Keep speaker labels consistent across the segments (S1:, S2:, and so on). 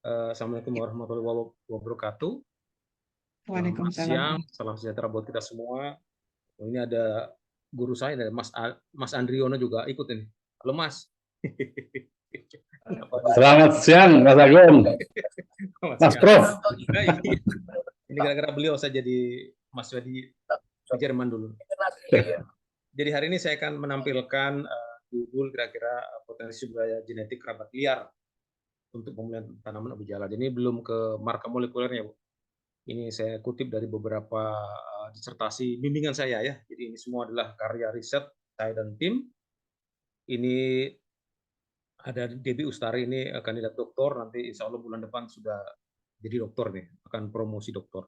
S1: Assalamualaikum warahmatullahi wabarakatuh. Selamat
S2: Waalaikumsalam.
S1: siang, salam sejahtera buat kita semua. Oh, ini ada guru saya, ada Mas Andriono juga ikut ini. Halo Mas.
S3: Selamat siang, Mas Agung,
S1: Selamat
S3: Mas
S1: siang.
S3: Prof.
S1: Nah, ini gara-gara beliau saya jadi mahasiswa di Jerman dulu. Jadi hari ini saya akan menampilkan judul kira-kira potensi budaya genetik kerabat liar untuk pemulihan tanaman objala. Jadi ini belum ke marker molekulernya, Bu. Ini saya kutip dari beberapa disertasi bimbingan saya ya. Jadi ini semua adalah karya riset saya dan tim. Ini ada Debbie Ustari, ini kandidat doktor, nanti insya Allah bulan depan sudah jadi doktor nih, akan promosi doktor.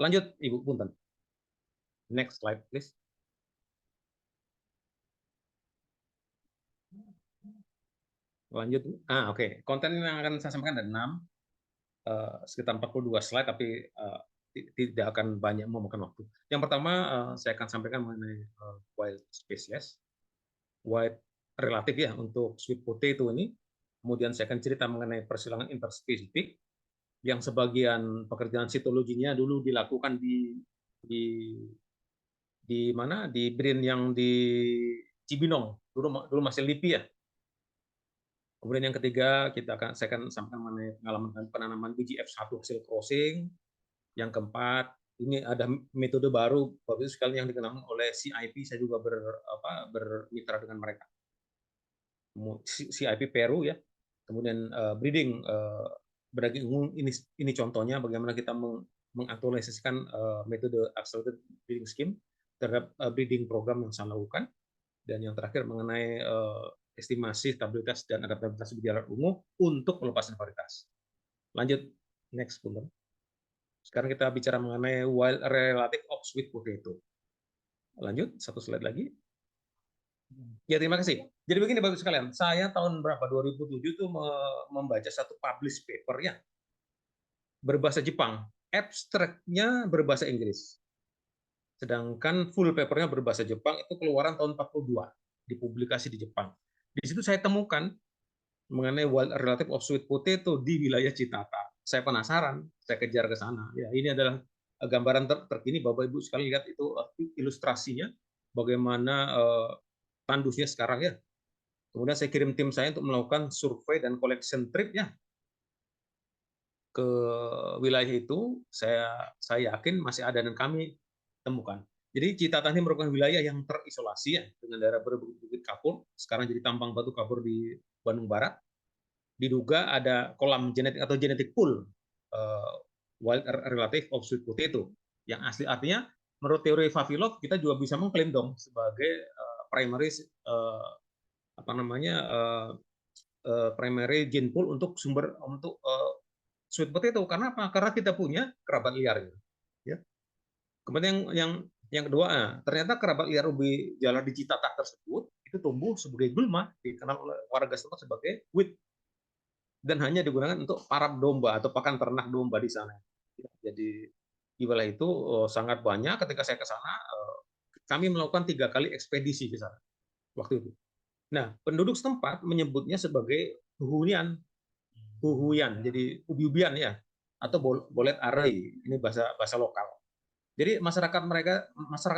S1: Lanjut Ibu Punten. Next slide please. Lanjut. Oke. Konten yang akan saya sampaikan ada 6, sekitar 42 slide, tapi tidak akan banyak memakan waktu. Yang pertama saya akan sampaikan mengenai wild species, wild relatif ya untuk sweet potato ini. Kemudian saya akan cerita mengenai persilangan interspesifik yang sebagian pekerjaan sitologinya dulu dilakukan di mana, di BRIN yang di Cibinong, dulu masih LIPI ya. Kemudian yang ketiga saya akan sampaikan mengenai pengalaman penanaman biji F1 hasil crossing. Yang keempat, ini ada metode baru Bapak Ibu sekalian yang dikenal oleh CIP, saya juga bermitra dengan mereka. CIP Peru ya. Kemudian breeding berdaging ungu, ini contohnya bagaimana kita mengaktualisasikan metode accelerated breeding scheme terhadap breeding program yang saya lakukan. Dan yang terakhir mengenai estimasi stabilitas dan adaptabilitas biji lalat ungu untuk pelepasan varietas. Lanjut, next punten. Sekarang kita bicara mengenai wild relative of sweet potato. Lanjut, satu slide lagi. Ya, terima kasih. Jadi begini Bapak sekalian, saya tahun berapa 2007 itu membaca satu publish paper ya berbahasa Jepang, abstraknya berbahasa Inggris. Sedangkan full papernya berbahasa Jepang itu keluaran tahun 42, dipublikasi di Jepang. Di situ saya temukan mengenai wild relative of sweet potato di wilayah Citata. Saya penasaran, saya kejar ke sana. Ya, ini adalah gambaran terkini Bapak Ibu sekalian, lihat itu ilustrasinya bagaimana tandusnya sekarang ya. Kemudian saya kirim tim saya untuk melakukan survei dan collection trip ya ke wilayah itu. Saya yakin masih ada dan kami temukan. Jadi Citata ini merupakan wilayah yang terisolasi ya dengan daerah berbukit kapur. Sekarang jadi tambang batu kapur di Bandung Barat. Diduga ada kolam genetik atau genetic pool wild relative of sweet potato yang asli, artinya menurut teori Vavilov kita juga bisa mengklaim dong sebagai primary primary gene pool untuk sumber untuk sweet potato. Karena apa? Karena kita punya kerabat liar gitu. Ya. Kemudian yang kedua, ternyata kerabat liar ubi jalar di Citata tersebut itu tumbuh sebagai gulma, dikenal oleh warga setempat sebagai wheat, dan hanya digunakan untuk parab domba atau pakan ternak domba di sana. Jadi di wilayah itu sangat banyak. Ketika saya ke sana, kami melakukan 3 kali ekspedisi ke sana waktu itu. Nah, penduduk setempat menyebutnya sebagai huhuyan, jadi ubi-ubian ya, atau bolet array. Ini bahasa lokal. Jadi masyarakat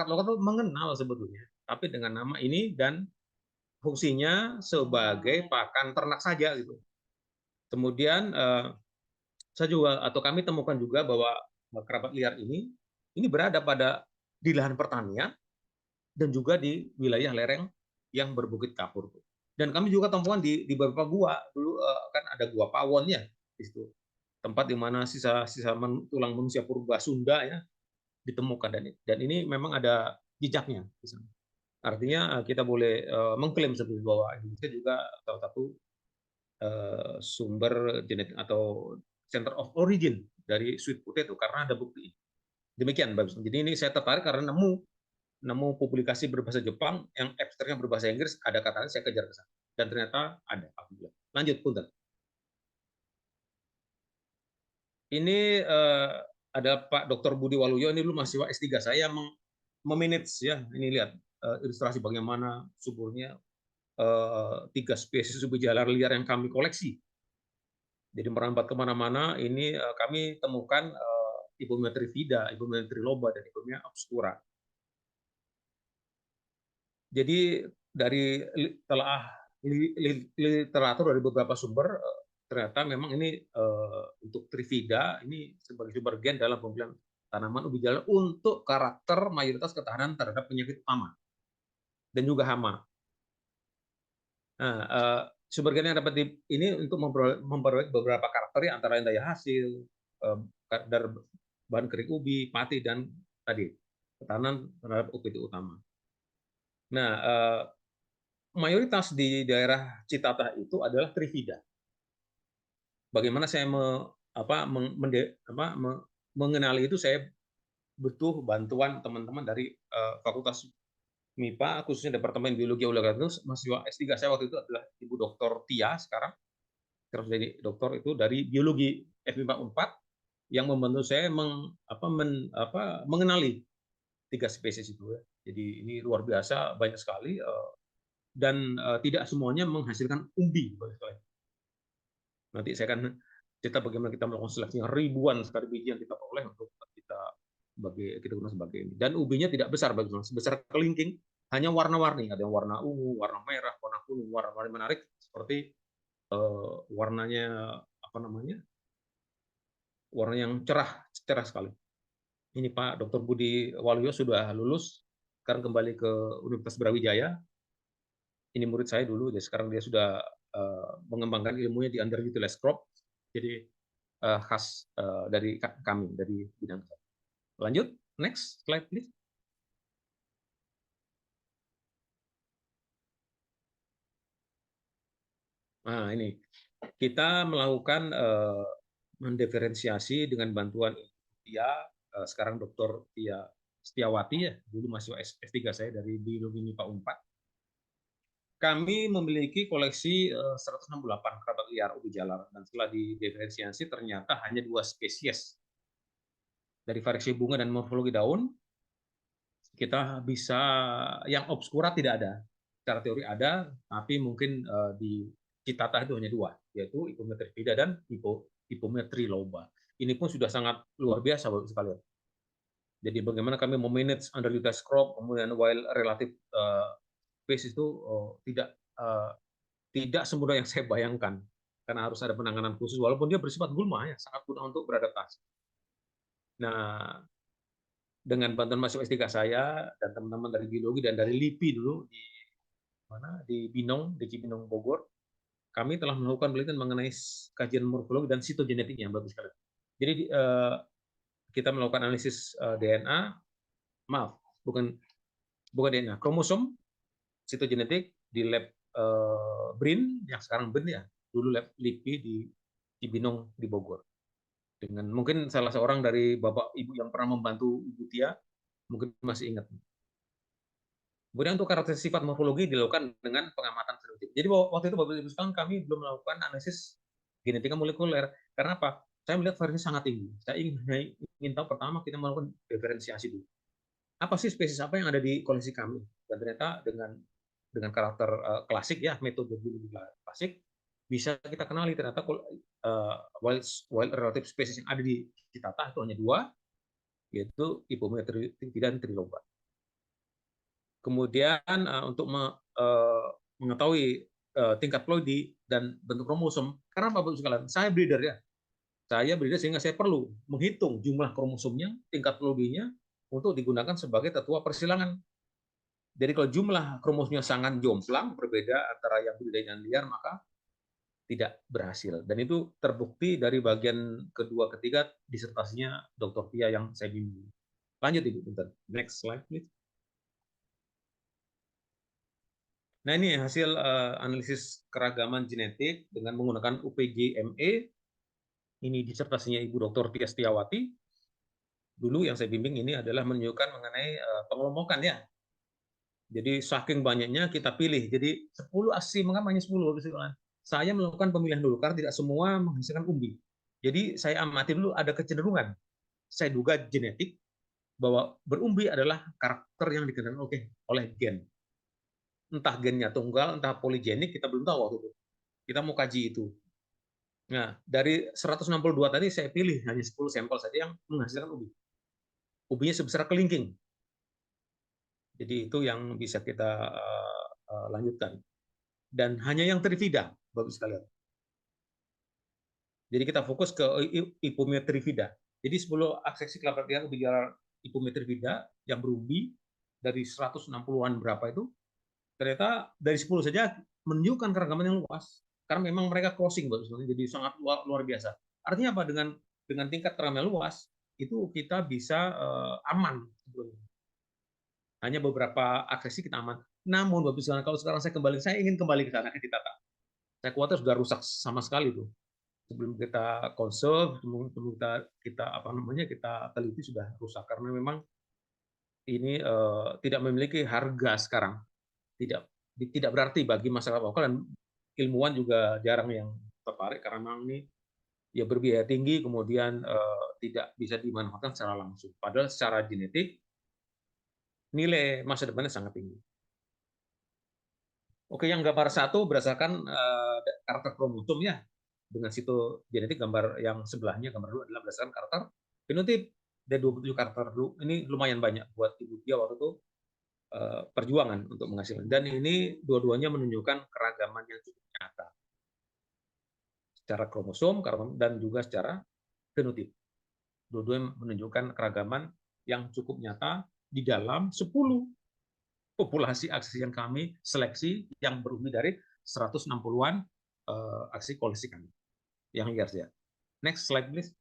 S1: lokal itu mengenal sebetulnya, tapi dengan nama ini dan fungsinya sebagai pakan ternak saja gitu. Kemudian kami temukan juga bahwa kerabat liar ini berada di lahan pertanian dan juga di wilayah lereng yang berbukit kapur. Dan kami juga temukan di beberapa gua. Dulu kan ada gua Pawon ya di situ. Tempat di mana sisa-sisa tulang manusia purba Sunda ya ditemukan, dan ini memang ada jejaknya di sana. Artinya kita boleh mengklaim sebetulnya bahwa Indonesia juga salah satu sumber genetik atau center of origin dari sweet potato karena ada bukti. Demikian Bapak. Jadi ini saya tertarik karena nemu publikasi berbahasa Jepang yang abstraknya berbahasa Inggris, ada katanya, saya kejar ke sana. Dan ternyata ada. Lanjut, punten. Ini ada Pak Dr. Budi Waluyo, ini dulu mahasiswa S3 saya memanage ya. Ini lihat ilustrasi bagaimana suburnya 3 spesies ubi jalar liar yang kami koleksi. Jadi merambat kemana-mana. Ini kami temukan Ipomoea trifida, Ipomoea triloba, dan Ipomoea obscura. Jadi dari telah literatur dari beberapa sumber, ternyata memang ini untuk trifida ini sebagai sumber gen dalam pemilihan tanaman ubi jalar untuk karakter mayoritas ketahanan terhadap penyakit utama dan juga hama. Nah, sumber gen yang dapat ini untuk memperoleh beberapa karakter ya, antara lain daya hasil, kadar bahan kering ubi, pati, dan tadi ketahanan terhadap UPT utama. Nah, mayoritas di daerah Citatah itu adalah trifida. Bagaimana saya mengenali itu, saya butuh bantuan teman-teman dari Fakultas MIPA, khususnya Departemen Biologi Olahraga. Mahasiswa S3 saya waktu itu adalah Ibu Dr. Tia, sekarang terus jadi dokter itu dari Biologi FMIPA 4, yang membantu saya mengenali 3 spesies itu ya. Jadi ini luar biasa, banyak sekali, dan tidak semuanya menghasilkan umbi. Nanti saya akan cerita bagaimana kita melakukan seleksi ribuan sekali biji yang kita peroleh untuk kita gunakan sebagai ini. Dan ubinya tidak besar, sebesar kelingking, hanya warna-warni. Ada yang warna ungu, warna merah, warna kuning, warna-warni menarik seperti warnanya warna yang cerah sekali. Ini Pak Dr. Budi Waluyo sudah lulus, sekarang kembali ke Universitas Brawijaya. Ini murid saya dulu, jadi sekarang dia sudah mengembangkan ilmunya di underutilized crop. Jadi khas dari kami, dari bidang. Lanjut, next slide please. Nah, ini kita melakukan mendiferensiasi dengan bantuan Tia, sekarang Dr. Tia Setiawati ya, dulu mahasiswa S3 saya dari Biologi MIPA 4. Kami memiliki koleksi 168 kerabat liar ubi jalar, dan setelah didiferensiasi ternyata hanya 2 spesies. Dari variasi bunga dan morfologi daun, kita bisa, yang obscura tidak ada. Secara teori ada, tapi mungkin di Citatah itu hanya 2, yaitu Ipomoea trifida dan Ipomoea triloba. Ini pun sudah sangat luar biasa Bapak sekalian. Jadi bagaimana kami memanage underutilized crop, kemudian while relative space itu tidak semudah yang saya bayangkan, karena harus ada penanganan khusus, walaupun dia bersifat gulma ya, sangat mudah untuk beradaptasi. Nah, dengan bantuan mahasiswa S3 saya dan teman-teman dari biologi dan dari LIPI dulu di Binong, di Cibinong Bogor, kami telah melakukan penelitian mengenai kajian morfologi dan sitogenetiknya, Bapak sekalian. Jadi kita melakukan analisis DNA, bukan DNA, kromosom, sitogenetik di lab BRIN, yang sekarang BRIN ya, dulu lab LIPI di Cibinong di Bogor. Dengan mungkin salah seorang dari Bapak Ibu yang pernah membantu Ibu Tia, mungkin masih ingat. Kemudian untuk karakteristik sifat morfologi dilakukan dengan pengamatan fenotipe. Jadi waktu itu Bapak Ibu sekalian, kami belum melakukan analisis genetika molekuler. Karena apa? Saya melihat variasi sangat tinggi. Saya ingin tahu, pertama kita melakukan diferensiasi dulu. Apa sih spesies apa yang ada di koleksi kami? Dan ternyata dengan karakter klasik ya, metode biologi klasik, bisa kita kenali ternyata wild relative spesies yang ada di Citatah itu hanya 2, yaitu Ipomoea trifida dan triloba. Kemudian untuk mengetahui tingkat ploidi dan bentuk kromosom, karena Bapak sekalian, saya breeder ya. Saya breeder sehingga saya perlu menghitung jumlah kromosomnya, tingkat ploidinya untuk digunakan sebagai tetua persilangan. Jadi kalau jumlah kromosomnya sangat jomplang, berbeda antara yang budidaya dan liar, maka tidak berhasil. Dan itu terbukti dari bagian kedua ketiga disertasinya Dr. Tia yang saya bimbing. Lanjut Ibu, bentar. Next slide please. Nah, ini hasil analisis keragaman genetik dengan menggunakan UPG-ME. Ini disertasinya Ibu Dr. Tia Setiawati. Dulu yang saya bimbing ini adalah menunjukkan mengenai pengelompokan ya. Jadi saking banyaknya kita pilih. Jadi 10 aksi, mengapa hanya 10? Saya melakukan pemilihan dulu karena tidak semua menghasilkan umbi. Jadi saya amati dulu ada kecenderungan. Saya duga genetik bahwa berumbi adalah karakter yang dikendalikan oleh gen. Entah gennya tunggal, entah poligenik, kita belum tahu waktu itu. Kita mau kaji itu. Nah, dari 162 tadi saya pilih hanya 10 sampel saja yang menghasilkan ubi. Ubinya sebesar kelingking. Jadi itu yang bisa kita lanjutkan. Dan hanya yang trifida, Bapak sekalian. Jadi kita fokus ke Ipomea trifida. Jadi 10 aksesi kelapa liar gejala Ipomea trifida yang berubi dari 160-an berapa itu, ternyata dari 10 saja menunjukkan keragaman yang luas. Karena memang mereka crossing, Bapak sekalian, jadi sangat luar biasa. Artinya apa? Dengan tingkat keragaman luas, itu kita bisa aman sebelumnya. Hanya beberapa aksesi kita aman. Namun, Bapak sekalian, kalau sekarang saya ingin kembali ke sana, ke ditata. Saya khawatir sudah rusak sama sekali tuh. Sebelum kita konserv, sebelum kita apa namanya kita teliti sudah rusak karena memang ini tidak memiliki harga sekarang. Tidak berarti bagi masyarakat lokal dan ilmuwan juga jarang yang tertarik karena memang ini ya berbiaya tinggi kemudian tidak bisa dimanfaatkan secara langsung. Padahal secara genetik nilai masa depannya sangat tinggi. Oke, yang gambar satu berdasarkan karakter kromosom ya. Dengan situ genetik, gambar yang sebelahnya, gambar dua adalah berdasarkan karakter fenotip. Ada 27 karakter dulu. Ini lumayan banyak buat Ibu Tia waktu itu perjuangan untuk menghasilkan. Dan ini dua-duanya menunjukkan keragaman yang cukup nyata. Secara kromosom dan juga secara fenotip. Dua-duanya menunjukkan keragaman yang cukup nyata di dalam 10 populasi aksi yang kami seleksi yang berubi dari 160-an aksi koleksi kami yang liar ya. Next slide please.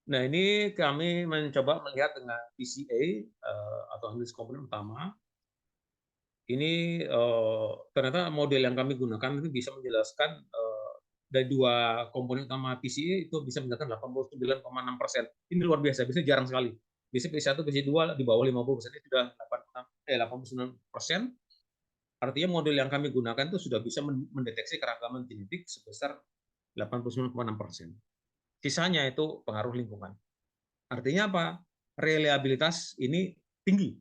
S1: Nah, ini kami mencoba melihat dengan PCA atau analis komponen utama. Ini ternyata model yang kami gunakan itu bisa menjelaskan dari dua komponen utama PCA itu bisa menjelaskan 89,6%. Ini luar biasa, biasanya jarang sekali. Biasanya PC1, PC2 di bawah 50%, ini sudah 89%. Artinya model yang kami gunakan itu sudah bisa mendeteksi keragaman genetik sebesar 89,6%. Sisanya itu pengaruh lingkungan. Artinya apa? Reliabilitas ini tinggi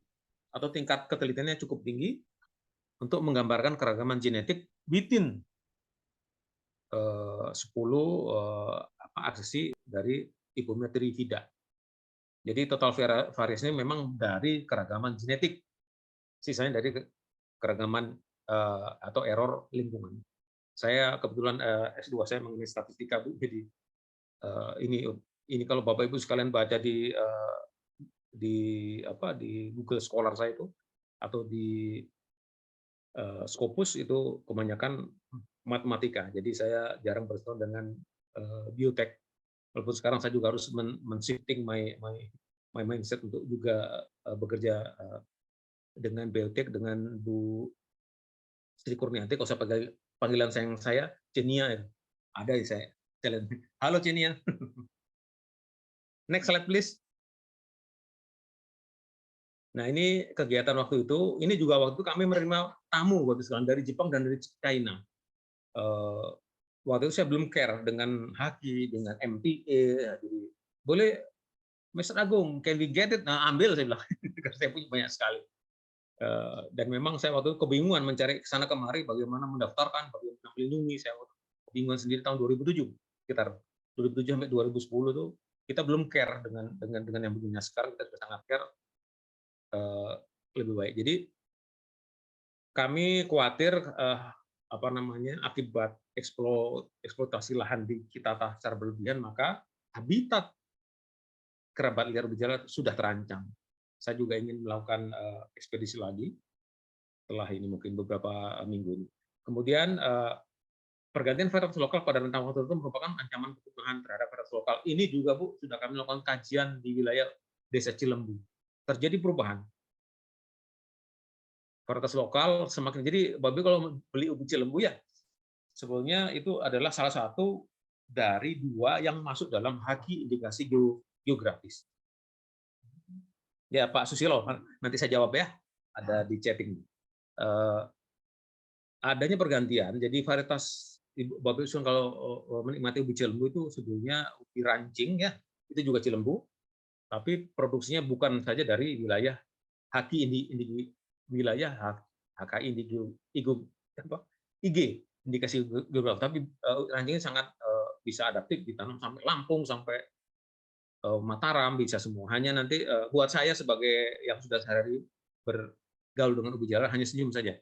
S1: atau tingkat ketelitiannya cukup tinggi untuk menggambarkan keragaman genetik within 10 aksesi dari Ipomea trifida. Jadi total variasinya memang dari keragaman genetik, sisanya dari keragaman atau error lingkungan. Saya kebetulan S2 saya mengenai statistika, Bu. Jadi ini kalau Bapak Ibu sekalian baca di Google Scholar saya itu atau di Scopus itu kebanyakan matematika. Jadi saya jarang bersentuhan dengan biotek. Walaupun sekarang saya juga harus men-shifting my mindset untuk juga bekerja dengan biotek dengan Bu Sri Kurnianti. Kalau saya panggilan saya Cenia ya. Ada ya saya. Halo Cenia. Next slide please. Nah, ini kegiatan waktu itu, ini juga waktu kami menerima tamu waktu sekarang dari Jepang dan dari China. Waktu itu saya belum care dengan Haki, dengan MTA, jadi boleh Mr. Agung, can we get it? Nah, ambil saya bilang, karena saya punya banyak sekali. Dan memang saya waktu itu kebingungan mencari kesana kemari bagaimana mendaftarkan, bagaimana melindungi. Saya kebingungan sendiri tahun 2007, sekitar 2007 sampai 2010 itu kita belum care dengan yang begini. Sekarang kita sudah sangat care. Lebih baik. Jadi kami khawatir akibat eksploitasi lahan di kita secara berlebihan, maka habitat kerabat liar bergejala sudah terancam. Saya juga ingin melakukan ekspedisi lagi setelah ini mungkin beberapa minggu ini. Kemudian pergantian varietas lokal pada rentang waktu tertentu merupakan ancaman kepunahan terhadap varietas lokal. Ini juga Bu sudah kami lakukan kajian di wilayah Desa Cilembu. Terjadi perubahan. Varietas lokal semakin, jadi Babi kalau beli ubi Cilembu ya sebetulnya itu adalah salah satu dari dua yang masuk dalam haki indikasi geografis. Ya Pak Susilo, nanti saya jawab ya, ada di chatting. Adanya pergantian, jadi varietas Babi kalau menikmati ubi Cilembu itu sebetulnya ubi rancing ya, itu juga Cilembu, tapi produksinya bukan saja dari wilayah haki wilayah HKI IG. indikasi geografis, tapi ranjingnya sangat bisa adaptif, ditanam sampai Lampung, sampai Mataram, bisa semua. Hanya nanti buat saya sebagai yang sudah sehari bergaul dengan ubi jalar, hanya senyum saja.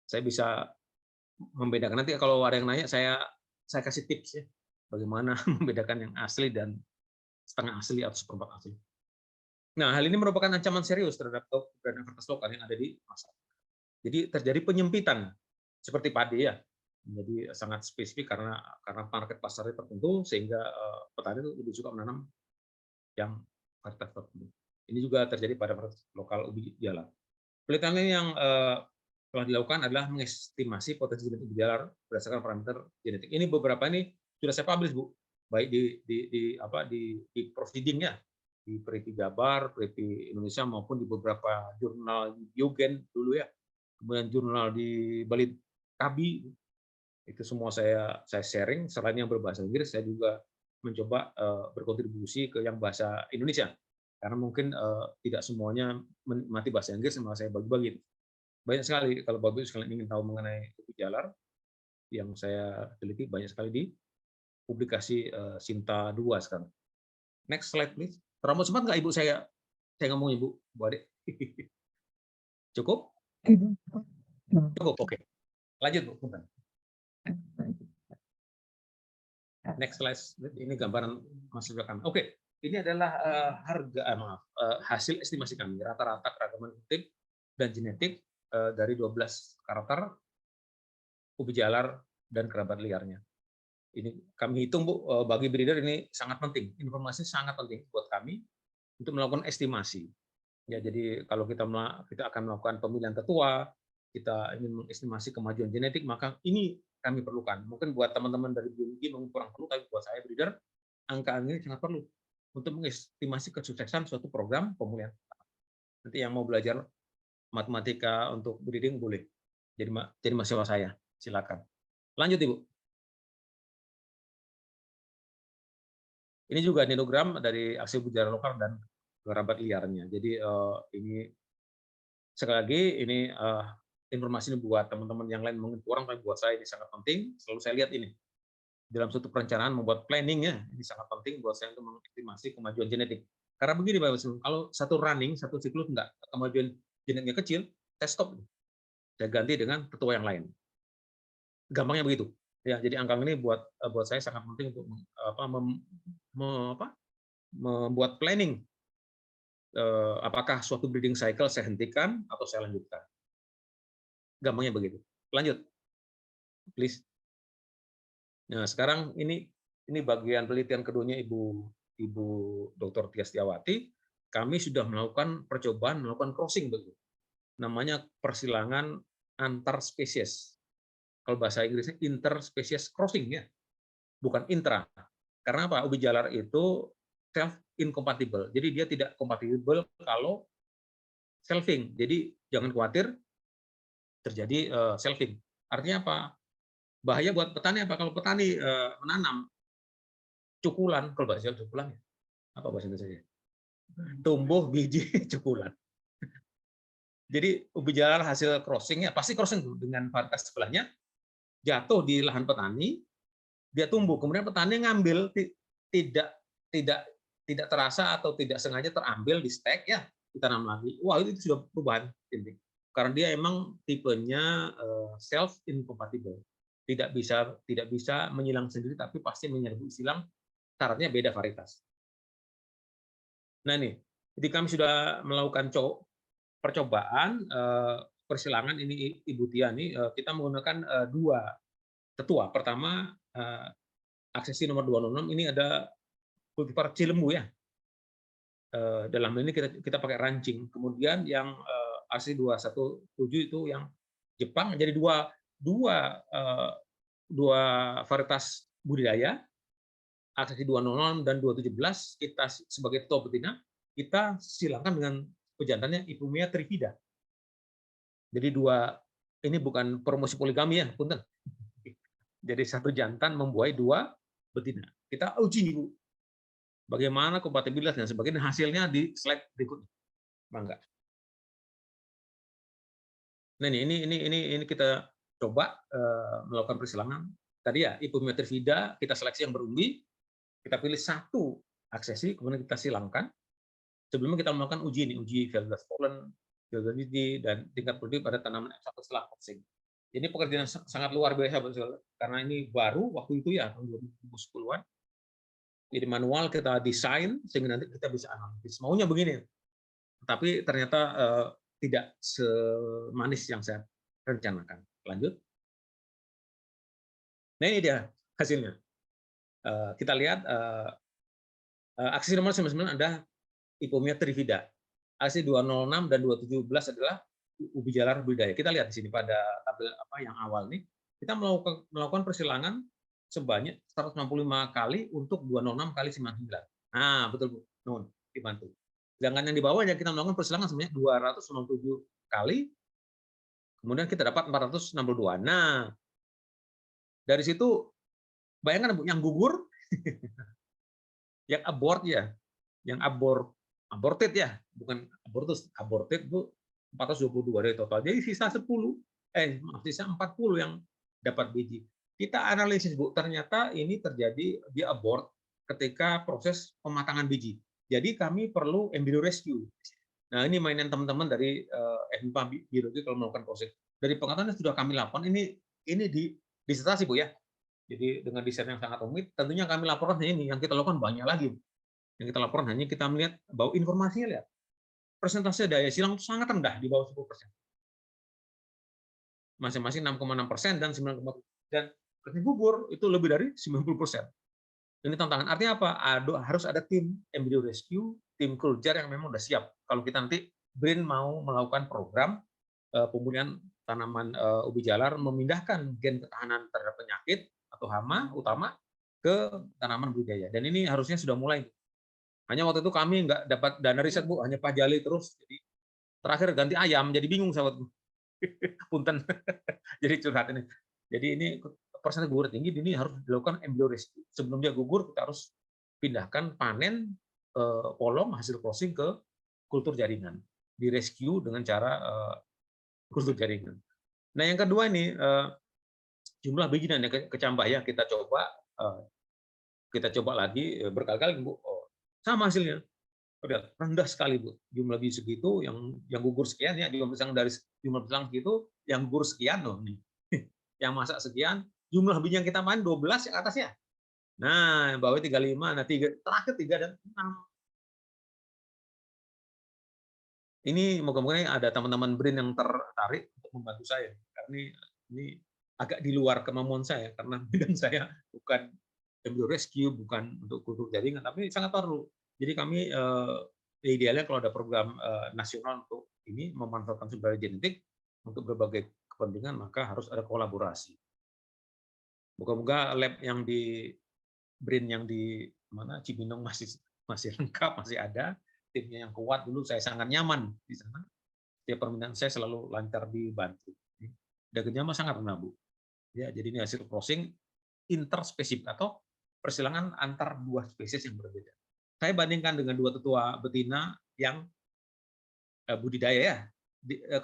S1: Saya bisa membedakan. Nanti kalau ada yang nanya, saya kasih tips ya, bagaimana membedakan yang asli dan setengah asli atau seperempat asli. Nah, hal ini merupakan ancaman serius terhadap brand varietas lokal yang ada di masyarakat. Jadi terjadi penyempitan seperti padi ya, menjadi sangat spesifik karena market pasarnya tertentu, sehingga petani itu lebih suka menanam yang varietas tertentu. Ini juga terjadi pada varietas lokal ubi jalar. Penelitian yang telah dilakukan adalah mengestimasi potensi genetik ubi jalar berdasarkan parameter genetik. Ini beberapa ini sudah saya publish, Bu, baik di Proceeding ya, di Peripi Jabar, Peripi Indonesia, maupun di beberapa jurnal Eugen dulu ya, kemudian jurnal di Bali Kabi. Itu semua saya sharing. Selain yang berbahasa Inggris, saya juga mencoba berkontribusi ke yang bahasa Indonesia, karena mungkin tidak semuanya menikmati bahasa Inggris, malah saya bagi-bagi. Banyak sekali, kalau Bapak Ibu sekalian ingin tahu mengenai ubi jalar, yang saya teliti banyak sekali di publikasi Sinta 2 sekarang. Next slide, please. Terlalu cepat nggak Ibu saya ngomong, Ibu, Bu Ade? Cukup? Cukup, oke. Lanjut, Bu. Next slide. Ini gambaran masuk belakang. Oke, ini adalah hasil estimasi kami, rata-rata keragaman kutip dan genetik dari 12 karakter ubi jalar dan kerabat liarnya. Ini kami hitung, Bu, bagi breeder ini sangat penting. Informasi sangat penting buat kami untuk melakukan estimasi. Ya, jadi kalau kita akan melakukan pemilihan tetua, kita ingin mengestimasi kemajuan genetik, maka ini kami perlukan. Mungkin buat teman-teman dari biologi mungkin kurang perlu, tapi buat saya breeder, angka ini sangat perlu untuk mengestimasi kesuksesan suatu program pemulihan. Nanti yang mau belajar matematika untuk breeding boleh. Jadi mahasiswa saya, silakan. Lanjut, Ibu. Ini juga ninogram dari aksi budaya lokal dan kerabat liarnya. Jadi ini sekali lagi ini informasi ini buat teman-teman yang lain mungkin kurang, tapi buat saya ini sangat penting. Selalu saya lihat ini dalam suatu perencanaan membuat planning ya, ini sangat penting buat saya untuk mengestimasi kemajuan genetik. Karena begini Bapak Ibu, kalau satu siklus enggak kemajuan genetiknya kecil, saya stop. Saya ganti dengan tetua yang lain. Gampangnya begitu. Ya, jadi angka ini buat saya sangat penting untuk membuat planning. Apakah suatu breeding cycle saya hentikan atau saya lanjutkan. Gampangnya begitu. Lanjut, please. Nah, sekarang ini bagian penelitian keduanya Ibu Dr. Tia Setiawati. Kami sudah melakukan percobaan melakukan crossing begitu. Namanya persilangan antar spesies. Kalau bahasa Inggrisnya interspecies crossing ya, bukan intra. Karena apa? Ubi jalar itu self incompatible. Jadi dia tidak kompatibel kalau selfing. Jadi jangan khawatir terjadi selfing. Artinya apa? Bahaya buat petani apa? Kalau petani menanam cukulan, kalau bahasa cukulan ya, apa bahasa Indonesia? Tumbuh biji cukulan. Jadi ubi jalar hasil crossingnya pasti crossing dengan varietas sebelahnya, jatuh di lahan petani, dia tumbuh. Kemudian petani ngambil tidak terasa atau tidak sengaja terambil di stek ya, ditanam lagi. Wah, itu sudah perubahan penting. Karena dia emang tipenya self incompatible. Tidak bisa menyilang sendiri, tapi pasti menyerbu silang. Syaratnya beda varietas. Nah ini, jadi kami sudah melakukan percobaan persilangan ini Ibu Tia nih, kita menggunakan 2 tetua. Pertama aksesi nomor 206 ini ada kultivar Cilembu ya. Dalam ini kita pakai rancing. Kemudian yang aksesi 217 itu yang Jepang, jadi dua varietas budidaya, aksesi 206 dan 217 kita sebagai tetua betina kita silangkan dengan pejantannya Ipumea trifida. Jadi ini bukan promosi poligami ya, punten. Jadi satu jantan membuai 2 betina. Kita uji Bu, bagaimana kompatibilitas dan sebagainya, hasilnya di slide berikutnya. Bangga. Nah ini kita coba melakukan persilangan. Tadi ya, Ipometri Vida, kita seleksi yang berumbi, kita pilih satu aksesi, kemudian kita silangkan. Sebelumnya kita melakukan uji ini, uji Field pollen, viability, dan tingkat produktif pada tanaman F1 setelah crossing. Ini pekerjaan yang sangat luar biasa, karena ini baru waktu itu ya, tahun 2010-an. Jadi manual kita desain, sehingga nanti kita bisa analisis. Maunya begini, tapi ternyata tidak semanis yang saya rencanakan. Lanjut. Nah ini dia hasilnya. Kita lihat aksi nomor 99 ada Ipometri Vida. Aksi 206 dan 217 adalah ubi jalar budidaya. Kita lihat di sini pada tabel yang awal nih, kita melakukan persilangan sebanyak 165 kali untuk 206 kali 99. Nah, betul Bu. Nuhun, dibantu. Sedangkan yang di bawahnya kita melakukan persilangan sebanyak 297 kali, kemudian kita dapat 462. Nah, dari situ bayangkan Bu, yang gugur, yang abort ya, yang aborted ya, bukan abortus, aborted Bu 422 dari total. Jadi sisa 10, sisa 40 yang dapat biji. Kita analisis Bu, ternyata ini terjadi di abort ketika proses pematangan biji. Jadi kami perlu embryo rescue. Nah, ini mainan teman-teman dari FMIPA biologi kalau melakukan proses. Dari pengetahuan yang sudah kami lakukan, ini disertasi Bu ya. Jadi dengan desain yang sangat rumit, tentunya kami laporkan ini, yang kita lakukan banyak lagi. Yang kita laporkan hanya kita melihat bahwa informasinya lihat. Persentase daya silang itu sangat rendah, di bawah 10%. Masing-masing 6,6% dan 9,7%. Dan gugur itu lebih dari 90%. Ini tantangan. Artinya apa? Harus ada tim embryo rescue, tim culture yang memang sudah siap. Kalau kita nanti BRIN mau melakukan program pemulihan tanaman ubi jalar, memindahkan gen ketahanan terhadap penyakit atau hama utama ke tanaman budidaya. Dan ini harusnya sudah mulai. Hanya waktu itu kami nggak dapat dana riset Bu, hanya pajali terus. Jadi terakhir ganti ayam, jadi bingung sahabatku. Punten. Jadi curhat ini. Jadi ini persentase gugur tinggi, ini harus dilakukan embryo rescue. Sebelum dia gugur, kita harus pindahkan panen polong hasil crossing ke kultur jaringan. Di rescue dengan cara kultur jaringan. Nah yang kedua ini jumlah biji dan kecambah ya, kita coba lagi berkali-kali Bu. Sama hasilnya. Rendah sekali Bu. Jumlah biji segitu, yang gugur sekian ya, jumlah pisang segitu, yang gugur sekian loh nih. Yang masak sekian, jumlah biji yang kita main 12 yang atasnya. Nah, yang bawah 35, nah terakhir 3 dan 6. Ini moga-moga ada teman-teman BRIN yang tertarik untuk membantu saya. Karena ini agak di luar kemampuan saya, karena bidang saya bukan embryo rescue, bukan untuk kultur jaringan, tapi sangat perlu. Jadi kami idealnya kalau ada program nasional untuk ini memanfaatkan sumber daya genetik untuk berbagai kepentingan, maka harus ada kolaborasi. Moga-moga lab yang di BRIN yang di mana Cibinong masih lengkap, masih ada timnya yang kuat. Dulu saya sangat nyaman di sana. Setiap permintaan saya selalu lancar dibantu. Dagingnya mah sangat rendah Bu. Ya, jadi ini hasil crossing interspesifik atau persilangan antar dua spesies yang berbeda. Saya bandingkan dengan dua tetua betina yang budidaya ya.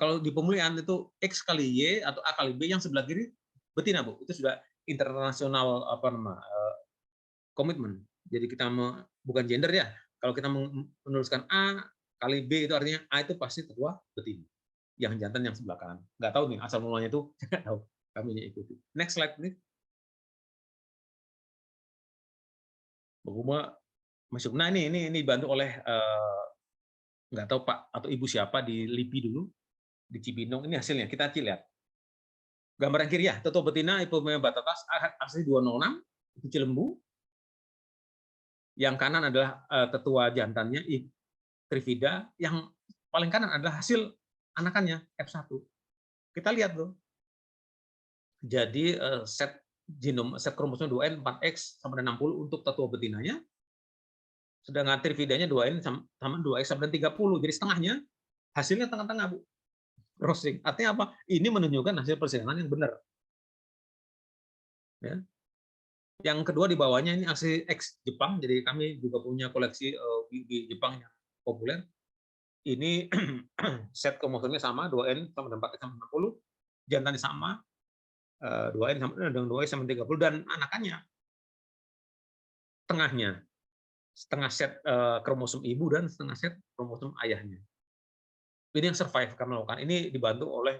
S1: Kalau di pemulihan itu X kali Y atau A kali B, yang sebelah kiri betina Bu. Itu sudah internasional komitmen. Jadi kita bukan gender ya. Kalau kita menuliskan A kali B itu artinya A itu pasti tetua betina. Yang jantan yang sebelah kanan. Nggak tahu nih asal mulanya itu, nggak tahu. Kami ikuti. Next slide nih. Nah ini dibantu oleh nggak tahu Pak atau Ibu siapa di LIPI dulu di Cibinong. Ini hasilnya kita lihat. Gambar yang kiri ya, tetua betina Ipomea batatas asli 206 itu Cilembu. Yang kanan adalah tetua jantannya Trivida, yang paling kanan adalah hasil anakannya F1. Kita lihat tuh. Jadi set kromosom 2N 4X sampai 60 untuk tetua betinanya. Sedangkan Trividanya 2N sama 2X sampai 30. Jadi setengahnya hasilnya tengah-tengah Bu. Crossing. Artinya apa? Ini menunjukkan hasil persilangan yang benar. Ya. Yang kedua di bawahnya ini aksi X Jepang. Jadi kami juga punya koleksi di Jepang yang populer. Ini set kromosomnya sama, 2N sama 4X sama 60. Jantannya sama. 2N dengan 2S sama 30 dan anakannya tengahnya setengah set kromosom ibu dan setengah set kromosom ayahnya. Ini yang survive kami lakukan. Ini dibantu oleh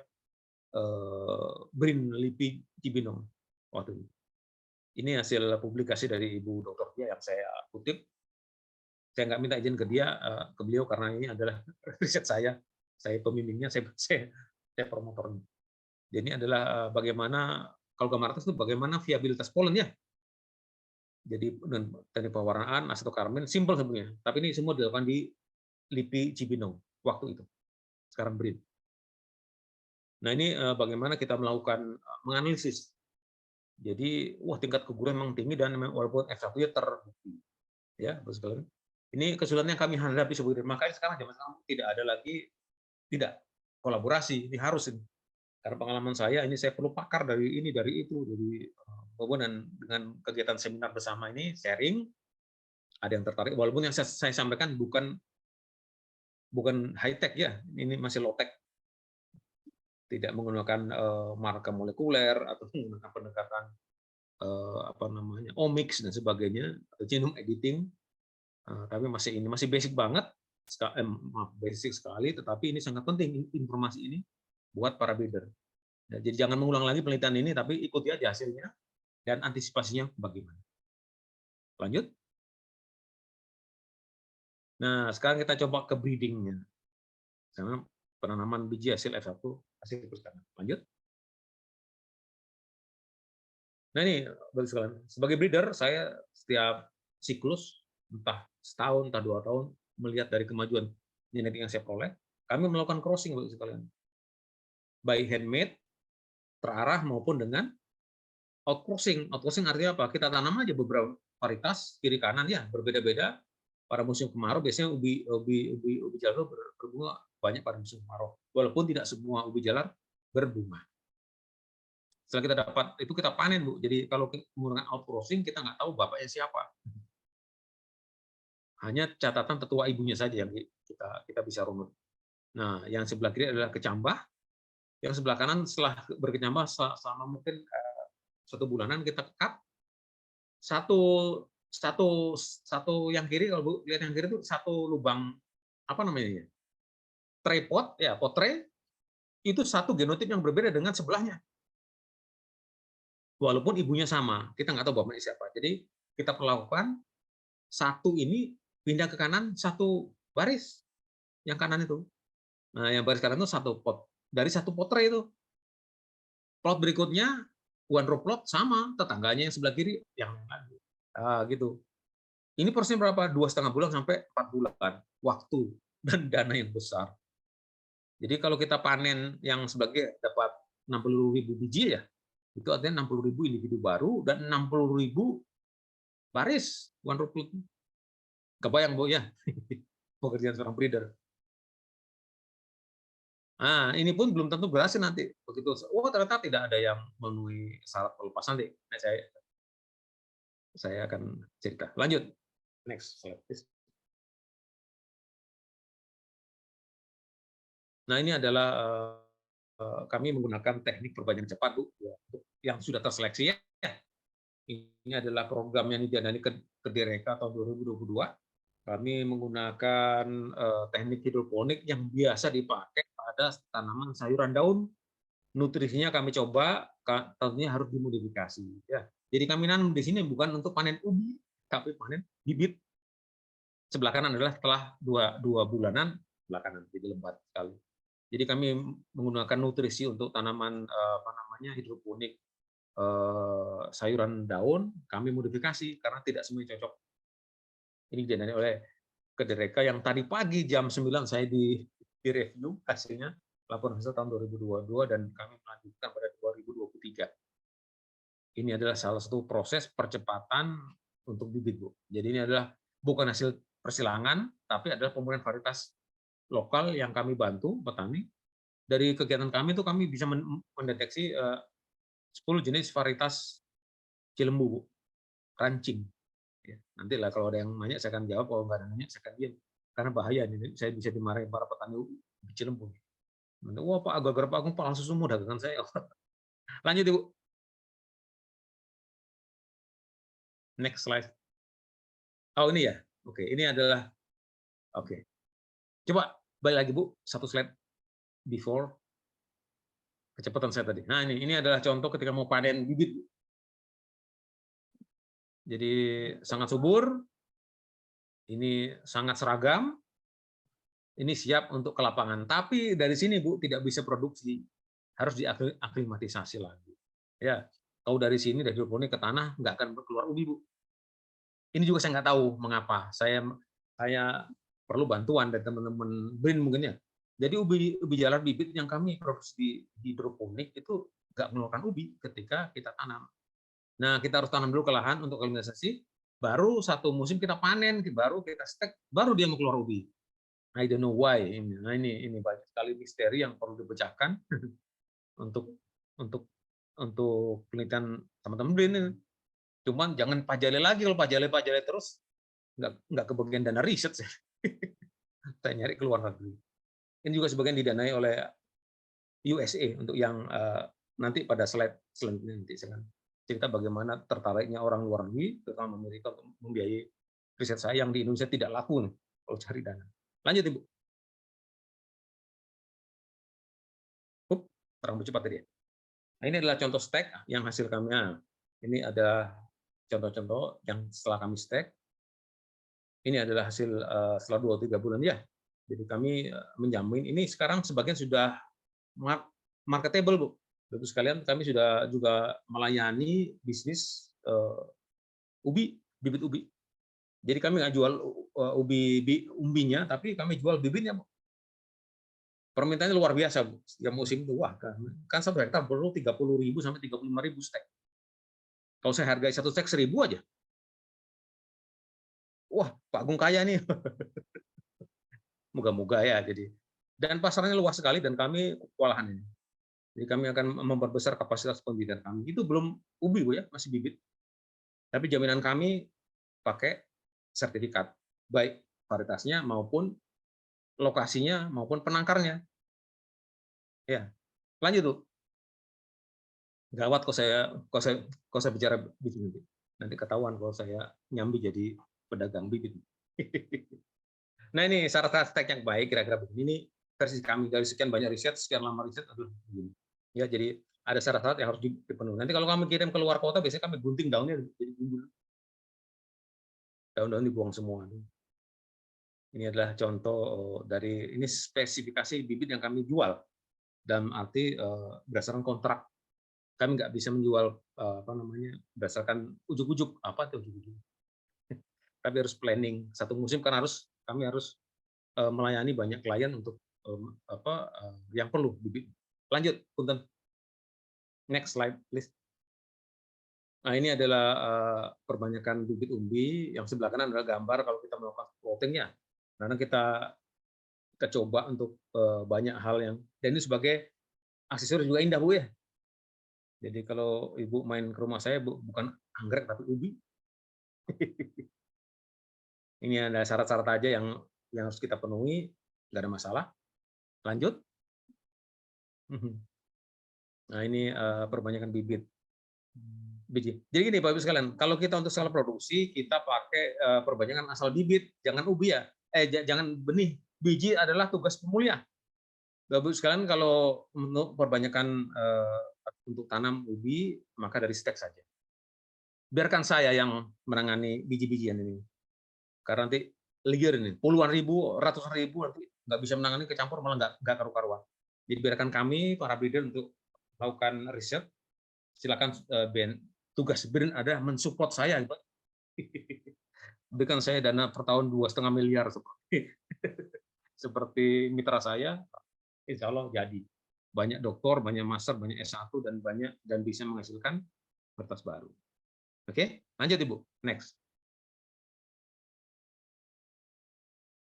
S1: Brin Lipi Cibinong waktu itu. Ini hasil publikasi dari Ibu Dr. Dia yang saya kutip. Saya nggak minta izin ke dia, ke beliau karena ini adalah riset saya pembimbingnya, saya promotornya. Jadi ini adalah bagaimana kalau gambar atas itu bagaimana viabilitas polen ya. Jadi dengan teknik pewarnaan, acetocarmin, simple sebenarnya. Tapi ini semua dilakukan di LIPI Cibinong waktu itu. Sekarang BRIN. Nah ini bagaimana kita melakukan menganalisis. Jadi tingkat keguguran memang tinggi dan walaupun F1-nya terbukti. Ya, sekalian. Ini kesulitan yang kami hadapi sebagai makanya sekarang zaman sekarang tidak ada lagi kolaborasi. Ini harus ini. Karena pengalaman saya ini saya perlu pakar dari ini dari itu dari dan dengan kegiatan seminar bersama ini sharing ada yang tertarik walaupun yang saya sampaikan bukan high tech ya, ini masih low tech. Tidak menggunakan marker molekuler atau menggunakan pendekatan omics dan sebagainya atau genome editing. Tapi masih basic banget, basic sekali, tetapi ini sangat penting informasi ini buat para breeder. Ya, jadi jangan mengulang lagi penelitian ini, tapi ikuti aja hasilnya dan antisipasinya bagaimana. Lanjut. Nah, sekarang kita coba ke breeding-nya. Karena penanaman biji hasil F1 hasil perikanan. Lanjut. Nah ini, sebagai breeder, saya setiap siklus, entah setahun, entah 2 tahun, melihat dari kemajuan genetik yang saya peroleh, kami melakukan crossing, Bapak sekalian. By handmade, terarah maupun dengan outcrossing. Outcrossing artinya apa? Kita tanam aja beberapa varietas kiri kanan ya berbeda-beda. Pada musim kemarau biasanya ubi jalar berbunga banyak pada musim kemarau. Walaupun tidak semua ubi jalar berbunga. Setelah kita dapat itu kita panen Bu. Jadi kalau menggunakan outcrossing kita nggak tahu bapaknya siapa. Hanya catatan tetua ibunya saja yang kita bisa runut. Nah, yang sebelah kiri adalah kecambah. Yang sebelah kanan setelah berkecambah selama mungkin 1 bulanan kita cut satu yang kiri, kalau Bu lihat yang kiri itu satu lubang apa namanya ya, tripod ya, pot tray itu satu genotip yang berbeda dengan sebelahnya. Walaupun ibunya sama, kita nggak tahu bapaknya siapa. Jadi kita perlakukan satu ini pindah ke kanan satu baris yang kanan itu. Nah yang baris kanan itu satu pot dari satu pot tray itu. Plot berikutnya one row plot sama tetangganya yang sebelah kiri yang lain. Gitu. Ini prosesnya berapa? 2,5 bulan sampai 4 bulan waktu dan dana yang besar. Jadi kalau kita panen yang sebagai dapat 60.000 biji ya, itu artinya 60.000 individu baru dan 60.000 baris one row plot. Kebayang Bu ya, pekerjaan seorang breeder. Nah, ini pun belum tentu berhasil nanti. Begitu, ternyata tidak ada yang memenuhi syarat pelepasan deh. Nah, saya akan cerita. Lanjut. Next slide, please. Nah, ini adalah kami menggunakan teknik perbanyakan cepat, Bu, yang sudah terseleksi ya. Ini adalah program yang didanai Kedereka tahun 2022. Kami menggunakan teknik hidroponik yang biasa dipakai pada tanaman sayuran daun. Nutrisinya kami coba, tentunya harus dimodifikasi. Ya. Jadi kami nanam di sini bukan untuk panen ubi, tapi panen bibit. Sebelah kanan adalah setelah dua bulanan, sebelah kanan jadi lebat sekali. Jadi kami menggunakan nutrisi untuk tanaman hidroponik sayuran daun, kami modifikasi karena tidak semuanya cocok. Ini didanai oleh Kedereka yang tadi pagi jam 9 saya di review hasilnya, laporan hasil tahun 2022 dan kami melanjutkan pada 2023. Ini adalah salah satu proses percepatan untuk bibit, Bu. Jadi ini adalah bukan hasil persilangan, tapi adalah pemulihan varietas lokal yang kami bantu petani. Dari kegiatan kami itu kami bisa mendeteksi 10 jenis varietas cilembu, Bu. Rancing. Ya, nanti lah kalau ada yang nanya saya akan jawab, kalau nggak ada yang nanya saya akan diam. Karena bahaya nih, saya bisa dimarahin para petani cilembu. Wah Pak, agak-agak Pak, aku palsu semua dagangan saya. Lanjut Ibu. Next slide. Oh ini ya. Oke, ini adalah oke. Coba balik lagi Bu, satu slide before. Kecepatan saya tadi. Nah ini adalah contoh ketika mau panen bibit. Jadi sangat subur, ini sangat seragam, ini siap untuk ke lapangan. Tapi dari sini Bu tidak bisa produksi, harus diaklimatisasi lagi. Ya, kalau dari sini dari hidroponik ke tanah nggak akan keluar ubi Bu. Ini juga saya nggak tahu mengapa. Saya perlu bantuan dari teman-teman BRIN mungkin ya. Jadi ubi jalar bibit yang kami produksi di hidroponik itu nggak mengeluarkan ubi ketika kita tanam. Nah, kita harus tanam dulu ke lahan untuk aklimatisasi, baru satu musim kita panen, baru kita stek, baru dia mau keluar ubi. I don't know why. Nah, ini banyak sekali misteri yang perlu dipecahkan untuk penelitian teman-teman BRIN ini. Cuman jangan pajale lagi, kalau pajale terus nggak kebagian dana riset sih. Saya nyari keluar negeri. Ini juga sebagian didanai oleh USA untuk yang nanti pada slide selanjutnya nanti saya akan cerita bagaimana tertariknya orang luar negeri, terutama Amerika, untuk membiayai riset saya yang di Indonesia tidak laku nih kalau cari dana. Lanjut Ibu. Terang cepat tadi ya. Nah, ini adalah contoh stek yang hasil kami. Ini ada contoh-contoh yang setelah kami stek. Ini adalah hasil setelah 2-3 bulan ya. Jadi kami menjamin ini sekarang sebagian sudah marketable Bu. Bapak sekalian, kami sudah juga melayani bisnis bibit ubi. Jadi kami nggak jual umbinya, tapi kami jual bibitnya Bu. Permintaannya luar biasa Bu. Setiap musim itu wah kan 1 hektar perlu 30.000 sampai 35.000 stek. Kalau saya hargai 1 stek 1.000 aja. Wah, Pak Agung kaya nih. Moga-moga ya jadi. Dan pasarnya luas sekali dan kami kewalahan ini. Jadi kami akan memperbesar kapasitas pembibitan kami. Itu belum ubi Bu ya, masih bibit. Tapi jaminan kami pakai sertifikat, baik varietasnya maupun lokasinya maupun penangkarnya. Ya, lanjut tuh. Gawat kalau saya bicara bibit. Nanti ketahuan kalau saya nyambi jadi pedagang bibit. Nah ini syarat stek yang baik kira-kira begini. Ini versi kami dari sekian banyak riset, sekian lama riset, begini. Ya jadi ada syarat-syarat yang harus dipenuhi. Nanti kalau kami kirim ke luar kota, biasanya kami gunting daunnya jadi gundul. Daun-daun dibuang semua. Ini adalah contoh dari ini spesifikasi bibit yang kami jual dalam arti berdasarkan kontrak. Kami nggak bisa menjual berdasarkan ujuk-ujuk apa tuh ujuk-ujuk. Tapi harus planning satu musim kan kami harus melayani banyak klien untuk yang perlu bibit. Lanjut, punten. Next slide, please. Nah, ini adalah perbanyakan bibit umbi. Yang sebelah kanan adalah gambar kalau kita melakukan plottingnya. Karena kita coba untuk banyak hal yang, dan ini sebagai aksesoris juga indah Bu ya. Jadi kalau Ibu main ke rumah saya, bukan anggrek tapi ubi. Ini ada syarat-syarat aja yang harus kita penuhi, nggak ada masalah. Lanjut. Nah ini perbanyakan bibit. Biji. Jadi gini Bapak Ibu sekalian, kalau kita untuk skala produksi kita pakai perbanyakan asal bibit, jangan ubi ya. Jangan benih. Biji adalah tugas pemulia. Bapak Ibu sekalian, kalau untuk perbanyakan untuk tanam ubi, maka dari stek saja. Biarkan saya yang menangani biji-bijian ini. Karena nanti liar ini, puluhan ribu, ratusan ribu, nanti nggak bisa menangani, kecampur malah nggak karu-karuan. Jadi biarkan kami, para breeder, untuk melakukan riset. Silakan tugas BRIN ada mensupport saya. Berikan saya dana per tahun 2,5 miliar seperti mitra saya, insya Allah jadi. Banyak doktor, banyak master, banyak S1, dan bisa menghasilkan kertas baru. Oke, lanjut Ibu. Next.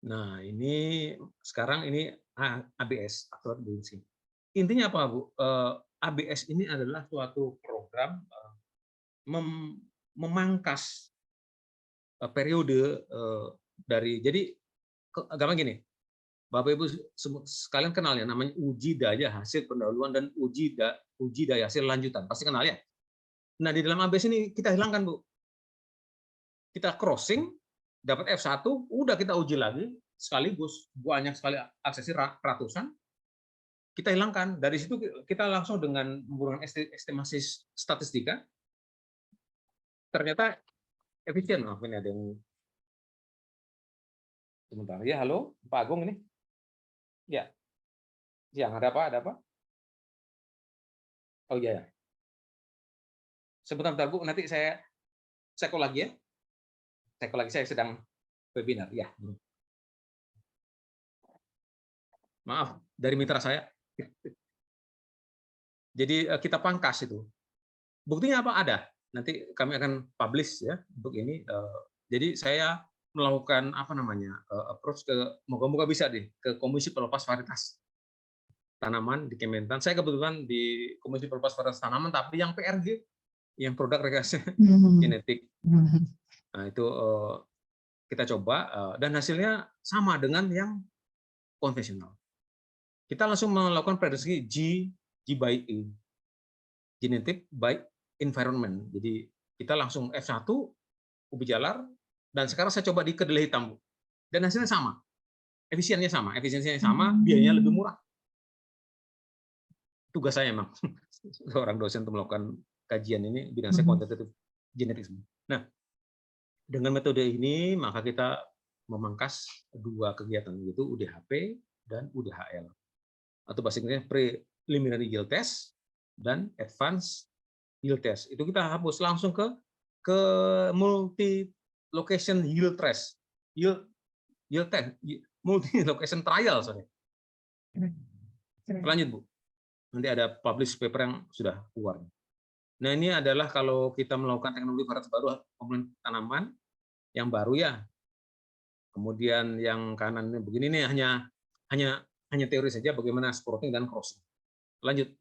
S1: Nah, ini sekarang ini ABS atau intinya apa Bu? ABS ini adalah suatu program memangkas periode dari, jadi gampang gini, Bapak Ibu sekalian kenal ya namanya uji daya hasil pendahuluan dan uji daya hasil lanjutan, pasti kenal ya. Nah di dalam ABS ini kita hilangkan Bu, kita crossing, dapat F1, udah kita uji lagi sekaligus, banyak sekali aksesi ratusan, kita hilangkan. Dari situ kita langsung dengan menggunakan estimasi statistika, ternyata efisien. Ini ada yang sebentar. Ya, halo, Pak Agung ini. Ya, siang ada apa? Ada apa? Oh iya, ya. Sebentar, Bu. Nanti saya call lagi ya. Saya call lagi, saya sedang webinar. Ya. Maaf, dari mitra saya. Jadi kita pangkas itu. Buktinya apa? Ada. Nanti kami akan publish ya untuk ini. Jadi saya melakukan apa namanya approach ke, moga-moga bisa deh, ke Komisi Pelepas Varietas Tanaman di Kementan. Saya kebetulan di Komisi Pelepas Varietas Tanaman, tapi yang PRG, yang produk rekayasa genetik. Nah itu kita coba dan hasilnya sama dengan yang konvensional. Kita langsung melakukan prediksi G by E, genetic by environment. Jadi kita langsung F1 ubi jalar, dan sekarang saya coba di kedelai hitam, dan hasilnya sama, efisiensinya sama, biayanya lebih murah. Tugas saya memang seorang dosen untuk melakukan kajian ini, bidang saya quantitative genetics. Nah, dengan metode ini maka kita memangkas dua kegiatan, yaitu UDHP dan UDHL, atau bahasa Inggrisnya preliminary yield test dan advanced yield test. Itu kita hapus langsung ke multi location yield test, yield test, multi location trial. Sorry. Lanjut, Bu. Nanti ada publish paper yang sudah keluar. Nah, ini adalah kalau kita melakukan teknologi varietas baru komponen tanaman yang baru ya. Kemudian yang kanan ini begini nih, hanya teori saja bagaimana sprouting dan crossing. Lanjut.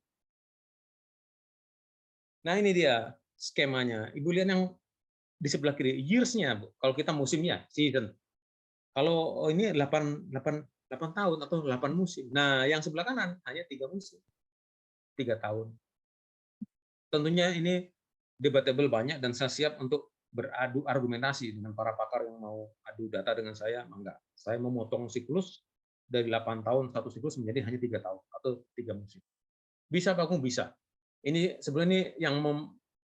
S1: Nah, ini dia skemanya. Ibu lihat yang di sebelah kiri, years-nya, Bu. Kalau kita musimnya, season. Kalau ini 8 tahun atau 8 musim. Nah, yang sebelah kanan hanya 3 musim. 3 tahun. Tentunya ini debatable banyak, dan saya siap untuk beradu argumentasi dengan para pakar yang mau adu data dengan saya. Enggak. Saya memotong siklus dari 8 tahun satu siklus menjadi hanya 3 tahun atau 3 musim. Bisa, Pak Agung? Bisa. Ini sebenarnya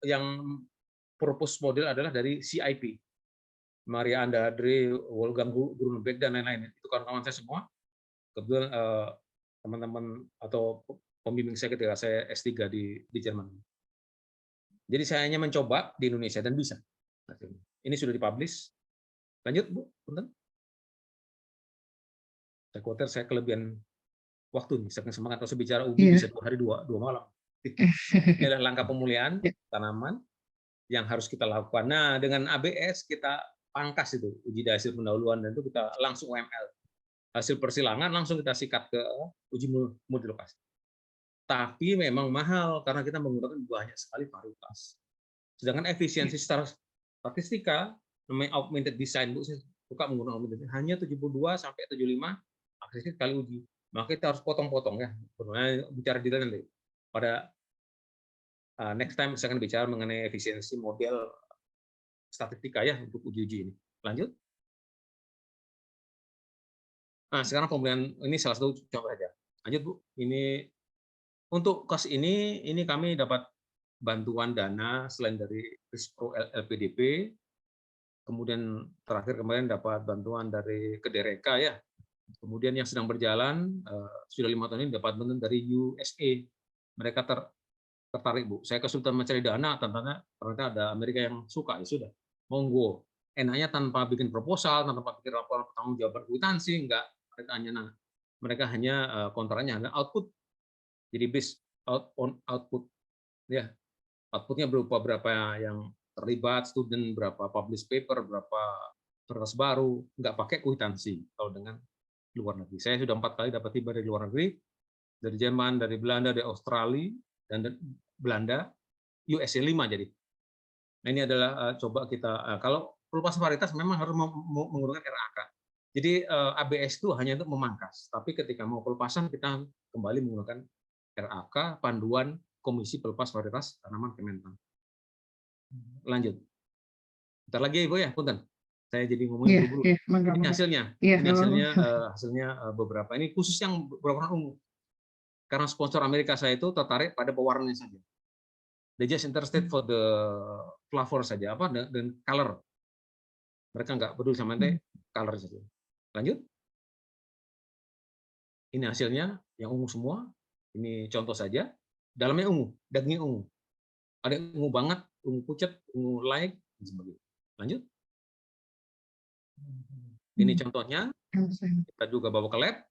S1: yang purpose model adalah dari CIP. Maria Andadre, Wolfgang Grunberg, dan lain-lain. Itu kawan-kawan saya semua. Kebetulan teman-teman atau pembimbing saya ketika saya S3 di Jerman. Jadi saya hanya mencoba di Indonesia dan bisa. Ini sudah dipublish. Lanjut, Bu. Punten. Saya khawatir saya kelebihan waktu nih, saking semangat atau bicara ubi bisa 2 hari 2 malam. Ini adalah langkah pemulihan tanaman yang harus kita lakukan. Nah, dengan ABS kita pangkas itu uji hasil pendahuluan, dan itu kita langsung UML. Hasil persilangan langsung kita sikat ke uji multilokasi. Tapi memang mahal karena kita menggunakan banyak sekali varietas. Sedangkan efisiensi secara statistika, namanya augmented design, Bu, saya suka menggunakan augmented design, hanya 72 sampai 75 aksesi kali uji. Maka kita harus potong-potong ya. Bicara detail nanti. Pada next time saya akan bicara mengenai efisiensi model statistika ya untuk uji-uji ini. Lanjut. Nah, sekarang pemulihan ini salah satu contoh saja. Lanjut, Bu. Ini untuk KOS ini kami dapat bantuan dana selain dari Rispro LPDP, kemudian terakhir kemarin dapat bantuan dari Kedereka ya. Kemudian yang sedang berjalan sudah 5 tahun ini dapat bantuan dari USA. Mereka tertarik, Bu. Saya kesulitan mencari dana, ternyata ada Amerika yang suka, ya sudah. Monggo. Enaknya tanpa bikin proposal, tanpa bikin laporan pertanggungjawaban kwitansi, enggak. Mereka hanya kontraknya hanya output. Jadi based on output, ya, outputnya berupa berapa yang terlibat student, berapa publish paper, berapa kertas baru, nggak pakai kwitansi kalau dengan luar negeri. Saya sudah 4 kali dapat tiba dari luar negeri, dari Jerman, dari Belanda, dari Australia, dan Belanda, USA 5 jadi. Nah, ini adalah coba kita, kalau pelepas varietas memang harus menggunakan RAK. Jadi ABS itu hanya untuk memangkas, tapi ketika mau pelepasan kita kembali menggunakan RAK, panduan Komisi Pelepas Varietas Tanaman Kementan. Lanjut. Bentar lagi Ibu ya, punten. Saya jadi ngomongin buru-buru. Ini hasilnya. Ini hasilnya beberapa. Ini khusus yang berwarna ungu. Karena sponsor Amerika saya itu tertarik pada pewarnanya saja. They just interested for the flavor saja, dan color. Mereka nggak peduli sama color saja. Lanjut. Ini hasilnya yang ungu semua. Ini contoh saja. Dalamnya ungu, dagingnya ungu. Ada yang ungu banget, ungu pucat, ungu light, dan sebagainya. Lanjut. Ini contohnya. Kita juga bawa ke lab.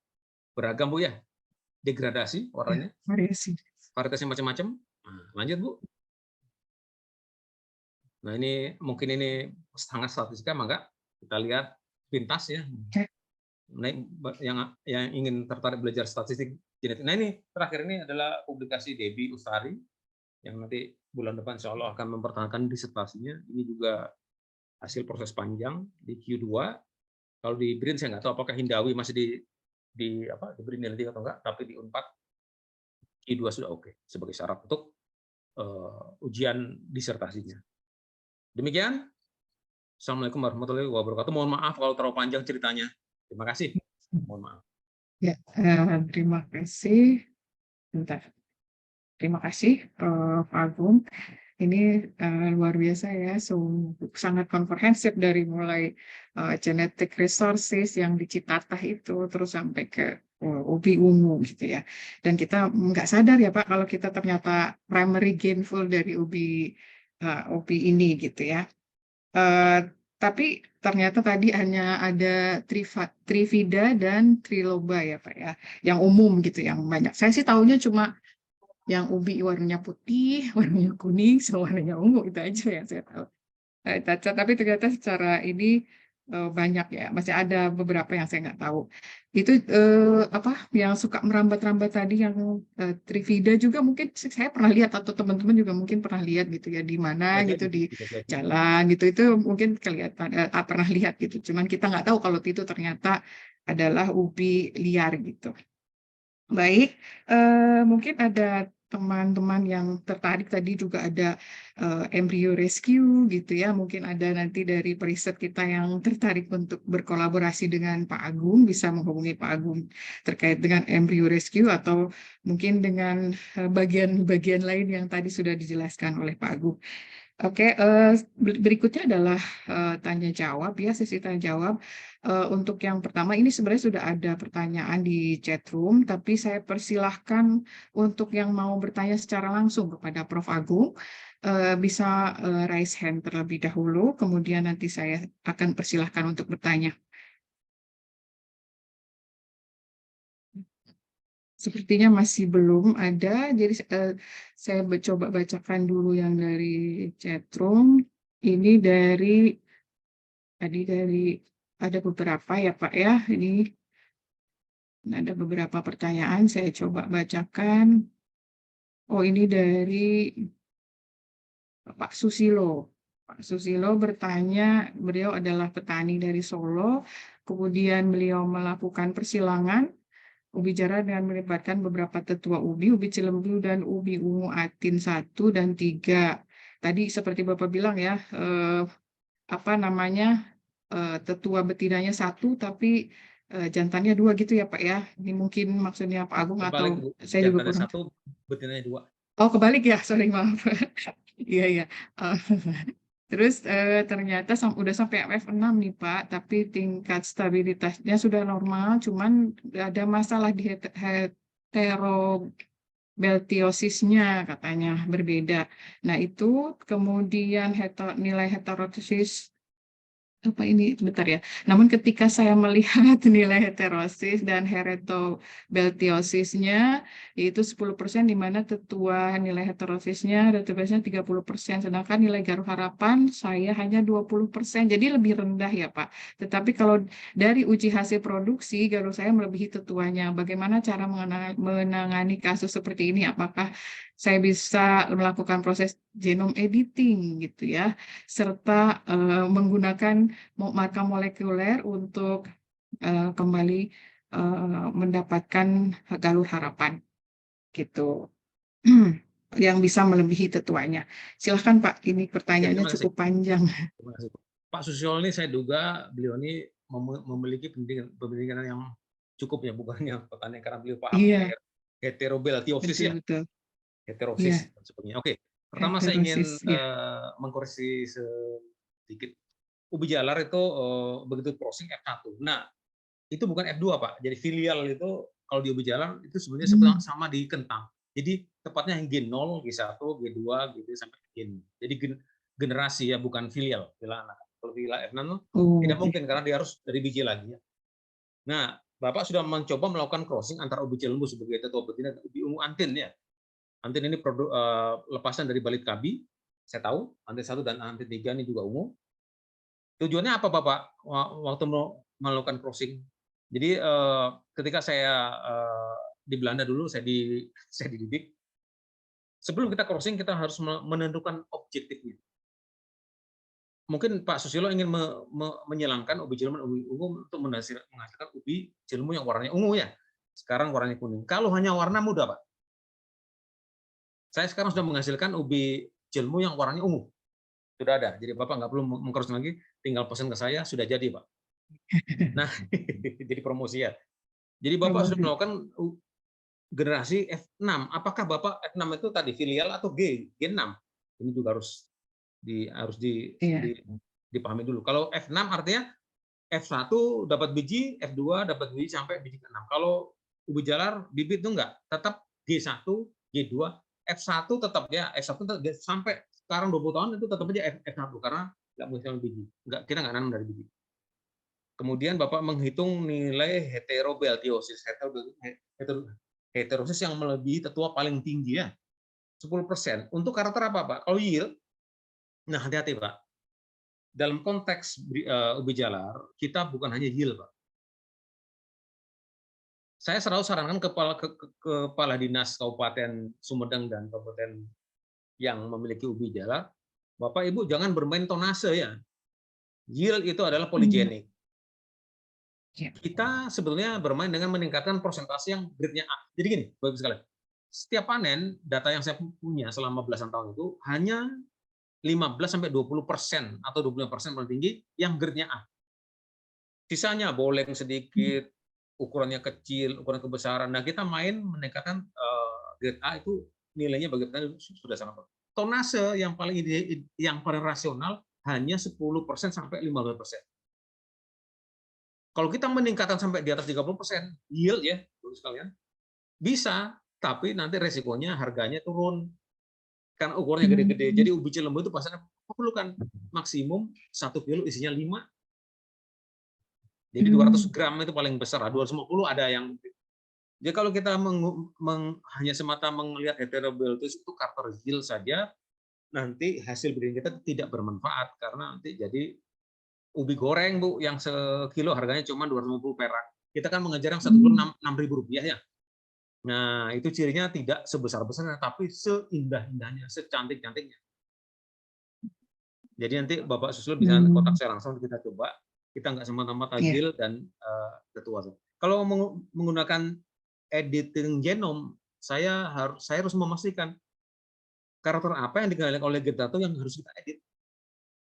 S1: Beragam Bu ya. Degradasi warnanya. Varietasnya macam-macam. Nah, lanjut Bu. Nah ini mungkin ini sangat statistika, maka kita lihat pintas ya. Nah, yang ingin tertarik belajar statistik genetik. Nah ini terakhir ini adalah publikasi Debbie Ustari yang nanti bulan depan insya Allah akan mempertahankan disertasinya. Ini juga hasil proses panjang di Q2. Kalau di BRIN saya nggak tahu apakah Hindawi masih di BRIN nanti atau enggak, tapi di Unpad Q2 sudah oke sebagai syarat untuk ujian disertasinya. Demikian. Assalamualaikum warahmatullahi wabarakatuh. Mohon maaf kalau terlalu panjang ceritanya. Terima kasih. Mohon maaf.
S2: Ya, terima kasih. Bentar. Terima kasih, Prof. Agung. Ini luar biasa ya, sangat komprehensif dari mulai genetic resources yang di Citatah itu, terus sampai ke ubi ungu gitu ya. Dan kita nggak sadar ya Pak, kalau kita ternyata primary gainful dari ubi ini gitu ya. Tapi ternyata tadi hanya ada trifida dan triloba ya Pak ya, yang umum gitu, yang banyak. Saya sih tahunya cuma yang ubi warnanya putih, warnanya kuning, sama warnanya ungu, itu aja yang saya tahu. Tapi ternyata secara ini banyak ya, masih ada beberapa yang saya nggak tahu. Itu yang suka merambat-rambat tadi yang trifida juga mungkin saya pernah lihat, atau teman-teman juga mungkin pernah lihat gitu ya, di mana gitu di jalan gitu, itu mungkin kelihatan pernah lihat gitu. Cuman kita nggak tahu kalau itu ternyata adalah ubi liar gitu. Baik, mungkin ada teman-teman yang tertarik, tadi juga ada embryo rescue gitu ya, mungkin ada nanti dari periset kita yang tertarik untuk berkolaborasi dengan Pak Agung, bisa menghubungi Pak Agung terkait dengan embryo rescue, atau mungkin dengan bagian-bagian lain yang tadi sudah dijelaskan oleh Pak Agung. Oke, berikutnya adalah tanya jawab ya, sesi tanya jawab. Untuk yang pertama ini sebenarnya sudah ada pertanyaan di chat room, tapi saya persilahkan untuk yang mau bertanya secara langsung kepada Prof. Agung, bisa raise hand terlebih dahulu, kemudian nanti saya akan persilahkan untuk bertanya. Sepertinya masih belum ada, jadi saya coba bacakan dulu yang dari chatroom. Ini tadi ada beberapa ya Pak ya, ini ada beberapa pertanyaan, saya coba bacakan. Oh, ini dari Pak Susilo. Pak Susilo bertanya, beliau adalah petani dari Solo, kemudian beliau melakukan persilangan ubi jaran dengan melibatkan beberapa tetua ubi cilembu dan ubi ungu atin 1 dan 3. Tadi seperti Bapak bilang ya, tetua betinanya 1 tapi jantannya 2 gitu ya Pak ya. Ini mungkin maksudnya Pak Agung
S1: kebalik,
S2: atau
S1: Bu.
S2: saya juga kurang.
S1: 1, betinanya 2.
S2: Oh, kebalik ya, sorry, maaf. Iya. Terus ternyata udah sampai F6 nih Pak, tapi tingkat stabilitasnya sudah normal, cuman ada masalah di heterobeltiosisnya katanya berbeda. Nah itu kemudian nilai heterosis apa ini bentar ya. Namun ketika saya melihat nilai heterosis dan heterobeltiosisnya yaitu 10%, di mana tetua nilai heterosisnya database-nya 30%, sedangkan nilai garuh harapan saya hanya 20%. Jadi lebih rendah ya Pak. Tetapi kalau dari uji hasil produksi garuh saya melebihi tetuanya. Bagaimana cara menangani kasus seperti ini? Apakah saya bisa melakukan proses genome editing gitu ya, serta menggunakan marker molekuler untuk kembali mendapatkan galur harapan gitu, yang bisa melebihi tetuanya. Silahkan Pak, ini pertanyaannya cukup panjang.
S1: Terima kasih. Pak Susilo ini saya duga beliau ini memiliki pendidikan yang cukup ya, bukan yang petani, karena beliau paham
S2: Iya,
S1: heterobeltiosis ya,
S2: betul. Iya,
S1: heterosis sebetulnya. Oke, pertama saya
S2: heterosis.
S1: ingin
S2: Iya.
S1: mengkoreksi sedikit. Ubi jalar itu begitu crossing F1. Nah, itu bukan F2 Pak. Jadi filial itu kalau di ubi jalar itu sebenarnya sama di kentang. Jadi tepatnya yang G0, G1, G2 gitu sampai G6. Jadi generasi ya, bukan filial. Kalau filial F6
S2: Oh,
S1: tidak mungkin karena dia harus dari biji lagi ya. Nah, Bapak sudah mencoba melakukan crossing antara ubi cilembu sebagai tetua betina dan ubi ungu antin ya. Antin ini produk lepasan dari balit kabi. Saya tahu antin 1 dan antin 3 ini juga ungu. Tujuannya apa Bapak waktu melakukan crossing? Jadi ketika saya di Belanda dulu, saya dididik. Sebelum kita crossing, kita harus menentukan objektifnya. Mungkin Pak Susilo ingin menyilangkan ubi cilembu dan ubi ungu untuk menghasilkan ubi cilembu yang warnanya ungu ya. Sekarang warnanya kuning. Kalau hanya warna muda Pak, saya sekarang sudah menghasilkan ubi cilembu yang warnanya ungu. Sudah ada. Jadi Bapak nggak perlu meng-crossing lagi, tinggal pesan ke saya, sudah jadi Pak. Nah, jadi promosi ya. Jadi Bapak sudah melakukan generasi F6. Apakah Bapak F6 itu tadi filial atau G6? Ini juga harus dipahami dulu. Kalau F6 artinya F1 dapat biji, F2 dapat biji sampai biji ke-6. Kalau ubi jalar bibit itu enggak, tetap G1, G2, F1 tetap ya, F1 sampai sekarang 20 tahun itu tetap aja F1 karena enggak menghasilkan biji. Enggak, kita enggak nanam dari biji. Kemudian Bapak menghitung nilai heterobeltiosis. Heterosis yang melebihi tetua paling tinggi ya, 10%. Untuk karakter apa Pak? Kalau yield, nah hati-hati Pak. Dalam konteks ubi jalar, kita bukan hanya yield Pak. Saya selalu sarankan kepala dinas Kabupaten Sumedang dan kabupaten yang memiliki ubi jalar, Bapak Ibu jangan bermain tonase ya. Yield itu adalah poligenik. Kita sebetulnya bermain dengan meningkatkan persentase yang grade-nya A. Jadi gini, Bapak sekalian, setiap panen, data yang saya punya selama belasan tahun itu hanya 15-20% atau 25% paling tinggi yang grade-nya A. Sisanya boleng sedikit, ukurannya kecil, ukuran kebesaran. Nah, kita main meningkatkan grade A itu nilainya bagi petani sudah sangat bagus. Tonase yang paling rasional hanya 10% sampai 15%. Kalau kita meningkatkan sampai di atas 30% yield ya, sekalian, bisa, tapi nanti resikonya harganya turun. Karena ukurannya gede-gede. Jadi ubi cilembu itu pasarnya perlukan maksimum 1 kilo isinya 5. Jadi 200 gram itu paling besar, 250 ada yang. Jadi kalau kita hanya semata melihat heterobeltiosis itu karakter yield saja, nanti hasil breeding kita tidak bermanfaat karena nanti jadi ubi goreng Bu yang sekilo harganya cuma 250 perak. Kita kan mengejar yang 1 kilo 6.000 rupiah ya. Nah, itu cirinya tidak sebesar-besarnya tapi seindah-indahnya, secantik-cantiknya. Jadi nanti Bapak Susilo bisa kontak saya langsung, kita coba. Kita nggak semata-mata yield dan tetua. Kalau menggunakan editing genom, saya harus memastikan karakter apa yang digali oleh Getato yang harus kita edit.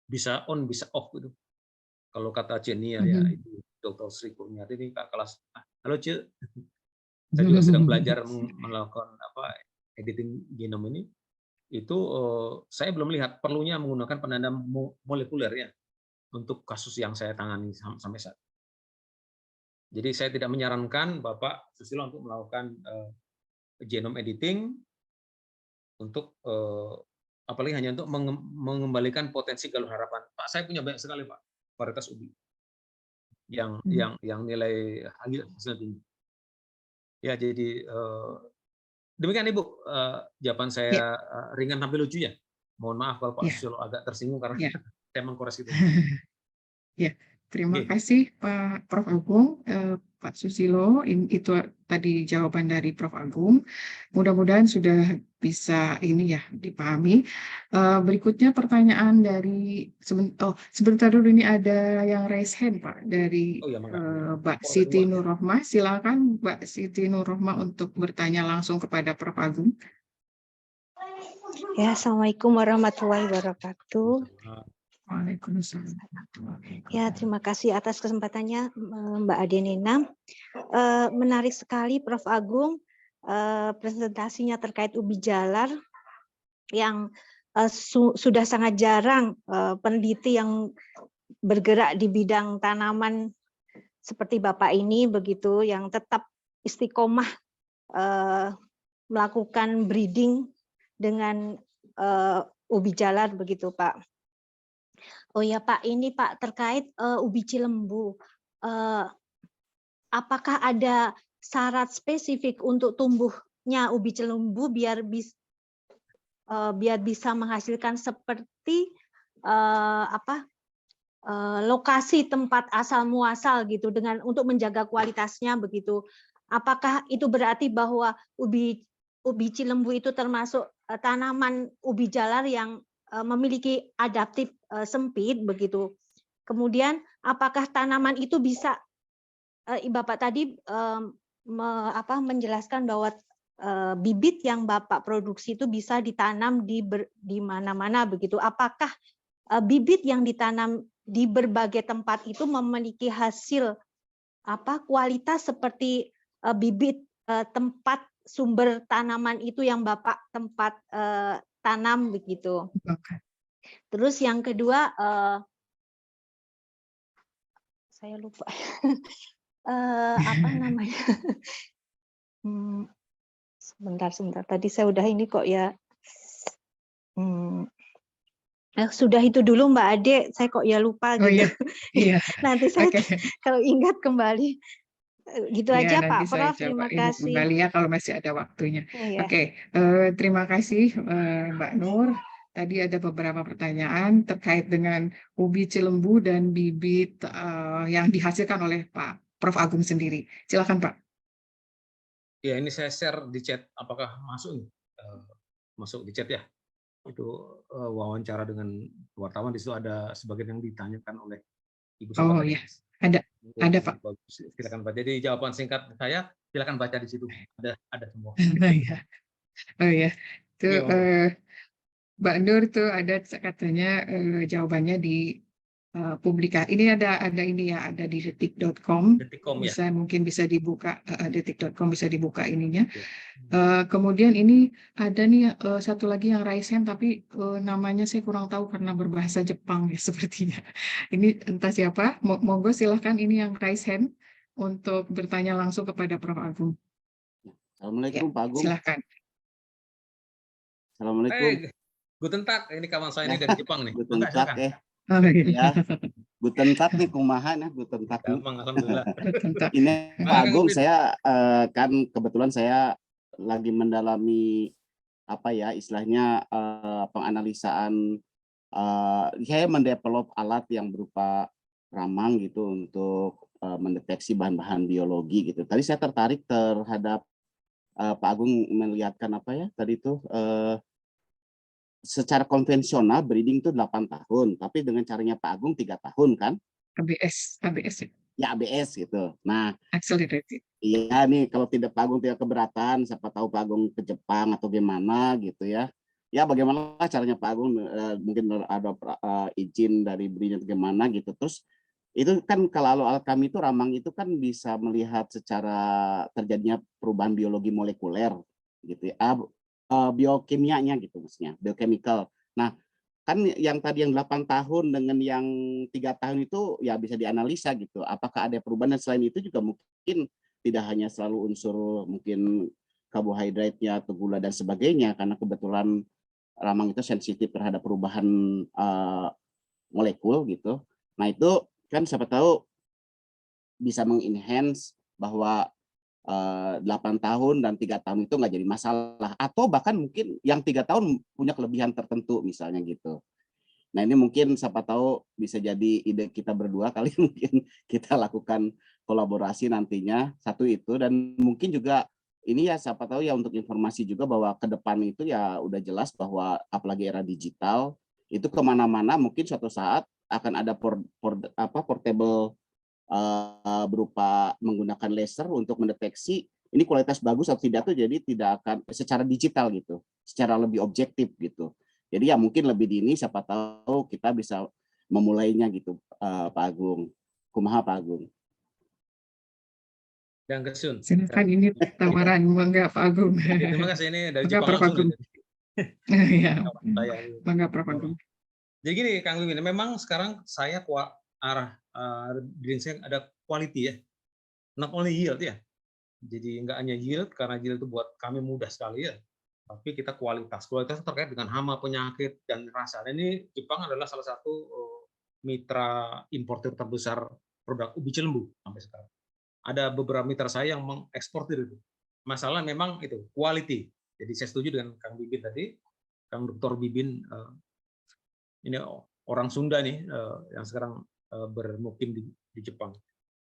S1: Bisa on, bisa off gitu. Kalau kata Cenia ya, itu Dr. Sri Kurniati ini Kak kelas. Halo Ce, saya juga sedang belajar melakukan editing genom ini. Itu saya belum lihat perlunya menggunakan penanda molekuler ya untuk kasus yang saya tangani sampai saat. Jadi saya tidak menyarankan Bapak Susilo untuk melakukan genome editing untuk apalagi hanya untuk mengembalikan potensi galur harapan. Pak, saya punya banyak sekali Pak varietas ubi yang nilai hasilnya tinggi. Ya jadi demikian Ibu jawaban saya ringan tapi lucu ya. Mohon maaf kalau Pak Susilo agak tersinggung karena saya mengkoreksi itu.
S2: Ya, terima kasih Pak Prof. Agung, Pak Susilo. Itu tadi jawaban dari Prof. Agung. Mudah-mudahan sudah bisa ini ya dipahami. Berikutnya pertanyaan dari sebentar dulu, ini ada yang raise hand Pak dari Mbak Siti Nurrohmah. Silakan Mbak Siti Nurrohmah untuk bertanya langsung kepada Prof. Agung.
S4: Ya, Assalamualaikum warahmatullahi wabarakatuh.
S2: Waalaikumsalam.
S4: Ya, terima kasih atas kesempatannya Mbak Adenina. Menarik sekali Prof. Agung presentasinya terkait ubi jalar yang sudah sangat jarang peneliti yang bergerak di bidang tanaman seperti Bapak ini begitu, yang tetap istiqomah melakukan breeding dengan ubi jalar begitu Pak. Oh ya Pak, ini Pak terkait ubi cilembu. Apakah ada syarat spesifik untuk tumbuhnya ubi cilembu biar bisa menghasilkan seperti lokasi tempat asal muasal gitu dengan untuk menjaga kualitasnya begitu. Apakah itu berarti bahwa ubi cilembu itu termasuk tanaman ubi jalar yang memiliki adaptif sempit begitu. Kemudian apakah tanaman itu bisa Bapak tadi menjelaskan bahwa bibit yang Bapak produksi itu bisa ditanam di mana-mana begitu. Apakah bibit yang ditanam di berbagai tempat itu memiliki hasil kualitas seperti bibit tempat sumber tanaman itu yang Bapak tanam begitu. Terus yang kedua saya lupa apa namanya. Sebentar tadi saya udah ini kok ya. Sudah itu dulu Mbak Ade, saya kok ya lupa gitu.
S2: Iya.
S4: Nanti saya kalau ingat kembali. Gitu aja Pak Prof, terima kasih.
S2: Kembali ya kalau masih ada waktunya.
S4: Iya.
S2: Oke, terima kasih Mbak Nur. Tadi ada beberapa pertanyaan terkait dengan ubi cilembu dan bibit yang dihasilkan oleh Pak Prof Agung sendiri. Silakan Pak.
S1: Ya, ini saya share di chat. Apakah masuk? Masuk di chat ya. Itu wawancara dengan wartawan, di situ ada sebagian yang ditanyakan oleh Ibu Sobat.
S2: Oh iya, ada Pak.
S1: Silakan baca. Jadi jawaban singkat saya, silakan baca di situ. Ada semua.
S2: Oh ya, itu Mbak Nur tuh ada katanya jawabannya di publikasi. Ini ada ini ya, ada di detik.com. Bisa mungkin bisa dibuka detik.com, bisa dibuka ininya. Kemudian ini ada nih satu lagi yang Raisen, tapi namanya saya kurang tahu karena berbahasa Jepang ya sepertinya. Ini entah siapa. Monggo silahkan ini yang Raisen untuk bertanya langsung kepada Prof Agung.
S5: Assalamualaikum Pak Agung.
S2: Silahkan.
S5: Assalamualaikum.
S1: Guten Tag, ini kawan saya ini dari Jepang nih.
S5: Guten Tag ya. Guten Tag nih kumaha nah Guten Tag.
S1: Alhamdulillah.
S5: Ini Pak Agung, saya kan kebetulan saya lagi mendalami istilahnya penganalisaan, saya mendevelop alat yang berupa ramang gitu untuk mendeteksi bahan-bahan biologi gitu. Tadi saya tertarik terhadap Pak Agung melihatkan tadi itu secara konvensional breeding itu 8 tahun, tapi dengan caranya Pak Agung 3 tahun kan?
S2: ABS
S5: ya. ABS gitu. Nah,
S2: accelerated.
S5: Iya nih, kalau Pak Agung tidak keberatan, siapa tahu Pak Agung ke Jepang atau gimana gitu ya. Ya bagaimana caranya Pak Agung, mungkin ada izin dari breeding atau gimana gitu. Terus itu kan kalau alat kami itu ramang itu kan bisa melihat secara terjadinya perubahan biologi molekuler gitu ya. Biokimianya gitu maksudnya, biochemical. Nah, kan yang tadi yang 8 tahun dengan yang 3 tahun itu ya bisa dianalisa gitu. Apakah ada perubahan, dan selain itu juga mungkin tidak hanya selalu unsur mungkin karbohidratnya atau gula dan sebagainya, karena kebetulan ramang itu sensitif terhadap perubahan molekul gitu. Nah, itu kan siapa tahu bisa mengenhance bahwa 8 tahun dan 3 tahun itu nggak jadi masalah, atau bahkan mungkin yang 3 tahun punya kelebihan tertentu misalnya gitu. Nah, ini mungkin siapa tahu bisa jadi ide kita berdua kali, mungkin kita lakukan kolaborasi nantinya, satu itu. Dan mungkin juga ini ya siapa tahu ya untuk informasi juga bahwa ke depan itu ya udah jelas bahwa apalagi era digital itu kemana-mana mungkin suatu saat akan ada portable berupa menggunakan laser untuk mendeteksi ini kualitas bagus atau tidak tuh, jadi tidak akan secara digital gitu, secara lebih objektif gitu. Jadi ya mungkin lebih dini siapa tahu kita bisa memulainya gitu, Pak Agung. Kumaha Pak Agung?
S1: Dan kesun.
S2: Silakan, ini tawaran Bangga Pak Agung.
S1: Terima kasih, ini dari
S2: Bangga
S1: Jepang
S2: Prof.
S1: langsung.
S2: Agung. Ya,
S1: Saya.
S2: Bangga Prof. Agung.
S1: Jadi gini Kang Wiwin, memang sekarang saya arah breeding saya ada quality ya, not only yield ya. Jadi nggak hanya yield, karena yield itu buat kami mudah sekali ya, tapi kita kualitas. Kualitas terkait dengan hama, penyakit, dan rasa. Dan ini Jepang adalah salah satu mitra importer terbesar produk ubi cilembu sampai sekarang. Ada beberapa mitra saya yang mengeksportir itu. Masalah memang itu quality. Jadi saya setuju dengan Kang Bibin tadi, Kang Dr. Bibin, ini orang Sunda nih yang sekarang bermukim di Jepang.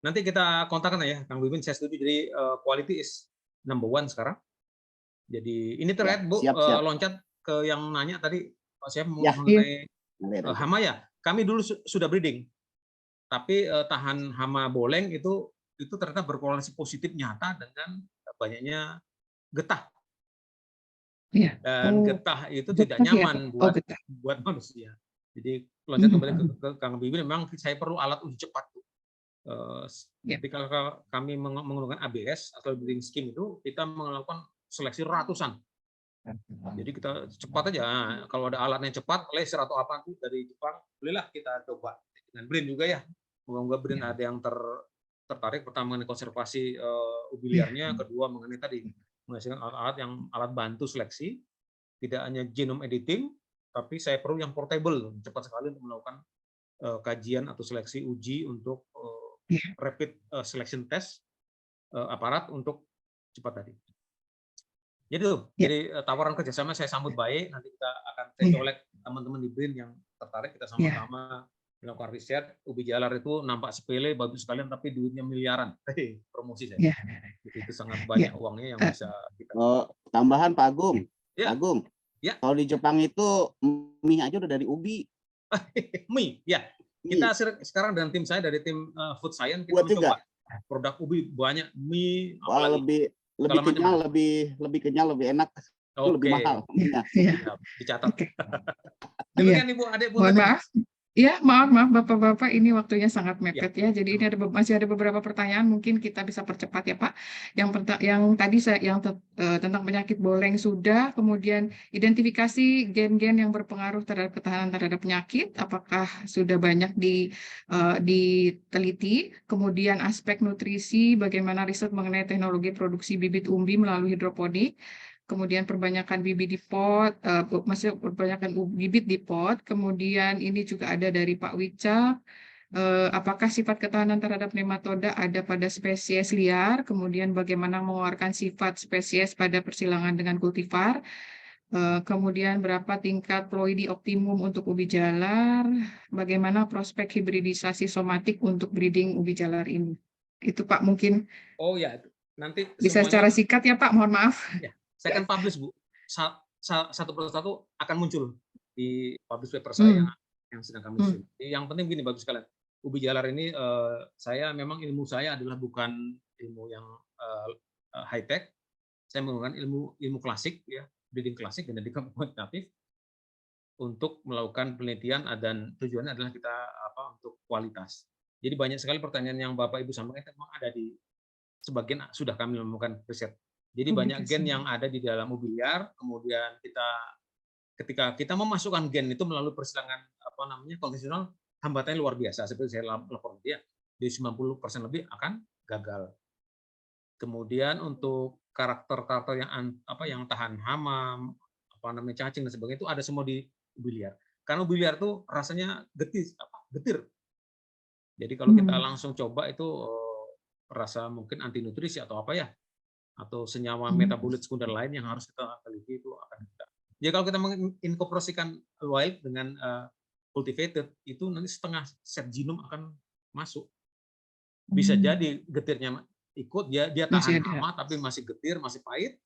S1: Nanti kita kontakkan ya, Kang Bibin. Saya setuju. Jadi quality is number one sekarang. Jadi ini terkait Bu,
S5: siap.
S1: loncat ke yang nanya tadi Pak Syaf
S5: Ya,
S1: mengenai
S5: hama
S1: ya. Kami dulu sudah breeding, tapi tahan hama boleng itu ternyata berkorelasi positif nyata dengan banyaknya getah.
S2: Iya.
S1: Dan getah itu tidak
S2: Getah ya,
S1: nyaman
S2: Pak? Oh, getah.
S1: buat manusia. Jadi loncat kembali ke Kang Bibin, memang saya perlu alat uji cepat. Ketika kami menggunakan ABS atau breeding scheme itu, kita melakukan seleksi ratusan. Jadi kita cepat aja. Kalau ada alatnya cepat, laser atau apa itu dari Jepang, bolehlah kita coba dengan BRIN juga ya. Moga-moga BRIN ada yang tertarik. Pertama mengenai konservasi ubi liarnya, kedua mengenai tadi menghasilkan alat-alat yang alat bantu seleksi, tidak hanya genome editing, tapi saya perlu yang portable, cepat sekali untuk melakukan kajian atau seleksi uji untuk rapid selection test aparat untuk cepat tadi. Jadi jadi tawaran kerjasama saya sambut baik. Nanti kita akan colek teman-teman di BRIN yang tertarik, kita sama-sama melakukan riset. Ubi jalar itu nampak sepele, bagus sekalian, tapi duitnya miliaran. Promosi saya. Jadi itu sangat banyak uangnya yang bisa kita.
S5: Tambahan Pak Agung.
S1: Ya.
S5: Pak Agung.
S1: Ya.
S5: Kalau di Jepang itu mie aja udah dari ubi.
S1: Mie, ya. Kita sekarang dengan tim saya dari tim food science kita mencoba produk ubi banyak, mie,
S5: lebih kenyal, lebih kenyal, lebih enak, lebih mahal.
S1: Dicatat. Demikian Ibu, Adik, Bu.
S2: Mohon maaf. Ya, maaf Bapak-Bapak, ini waktunya sangat mepet ya. Jadi ini masih ada beberapa pertanyaan, mungkin kita bisa percepat ya Pak. Yang tadi tentang penyakit boleng sudah, kemudian identifikasi gen-gen yang berpengaruh terhadap ketahanan terhadap penyakit, apakah sudah banyak diteliti. Kemudian aspek nutrisi, bagaimana riset mengenai teknologi produksi bibit umbi melalui hidroponik. Kemudian perbanyakan bibit di pot, perbanyakan bibit di pot. Kemudian ini juga ada dari Pak Wicca, apakah sifat ketahanan terhadap nematoda ada pada spesies liar, kemudian bagaimana mengeluarkan sifat spesies pada persilangan dengan kultivar, kemudian berapa tingkat ploidi optimum untuk ubi jalar, bagaimana prospek hibridisasi somatik untuk breeding ubi jalar ini. Itu Pak mungkin.
S1: Oh ya, nanti
S2: bisa secara singkat ya Pak, mohon maaf.
S1: Ya. Saya akan publish, Bu. Satu persatu akan muncul di publish paper saya yang sedang kami susun. Yang penting begini, bagus sekalian. Ubi jalar ini, saya memang ilmu saya adalah bukan ilmu yang high tech. Saya menggunakan ilmu klasik, ya, breeding klasik, genetika kuantitatif untuk melakukan penelitian, dan tujuannya adalah kita untuk kualitas. Jadi banyak sekali pertanyaan yang Bapak Ibu sampaikan memang ada di sebagian sudah kami melakukan riset. Jadi banyak gen yang ada di dalam ubi liar, kemudian ketika kita memasukkan gen itu melalui persilangan konvensional, hambatannya luar biasa. Seperti saya lapor dia, di 90% lebih akan gagal. Kemudian untuk karakter-karakter yang tahan hama, cacing dan sebagainya itu ada semua di ubi liar. Karena ubi liar itu rasanya getir. Jadi kalau kita langsung coba itu rasa mungkin anti nutrisi atau apa ya, atau senyawa metabolit sekunder lain yang harus kita teliti, itu akan kita. Jadi kalau kita menginkorporasikan wild dengan cultivated, itu nanti setengah set genom akan masuk. Bisa jadi getirnya ikut, dia tahan lama tapi masih getir, masih pahit.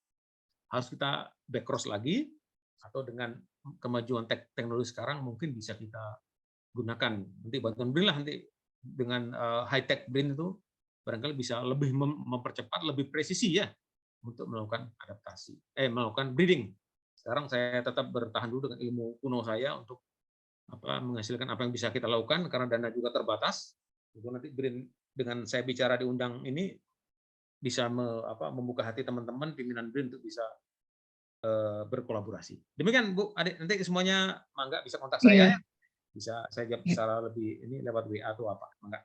S1: Harus kita backcross lagi, atau dengan kemajuan teknologi sekarang mungkin bisa kita gunakan. Nanti bantuan BRIN lah, nanti dengan high tech BRIN itu barangkali bisa lebih mempercepat, lebih presisi ya untuk melakukan adaptasi, melakukan breeding. Sekarang saya tetap bertahan dulu dengan ilmu kuno saya untuk menghasilkan apa yang bisa kita lakukan karena dana juga terbatas. Itu nanti BRIN dengan saya bicara diundang ini bisa membuka hati teman-teman pimpinan BRIN untuk bisa berkolaborasi. Demikian Bu, adik nanti semuanya mangga bisa kontak saya,
S2: Iya.
S1: bisa saya jawab secara lebih ini lewat WA atau apa, mangga.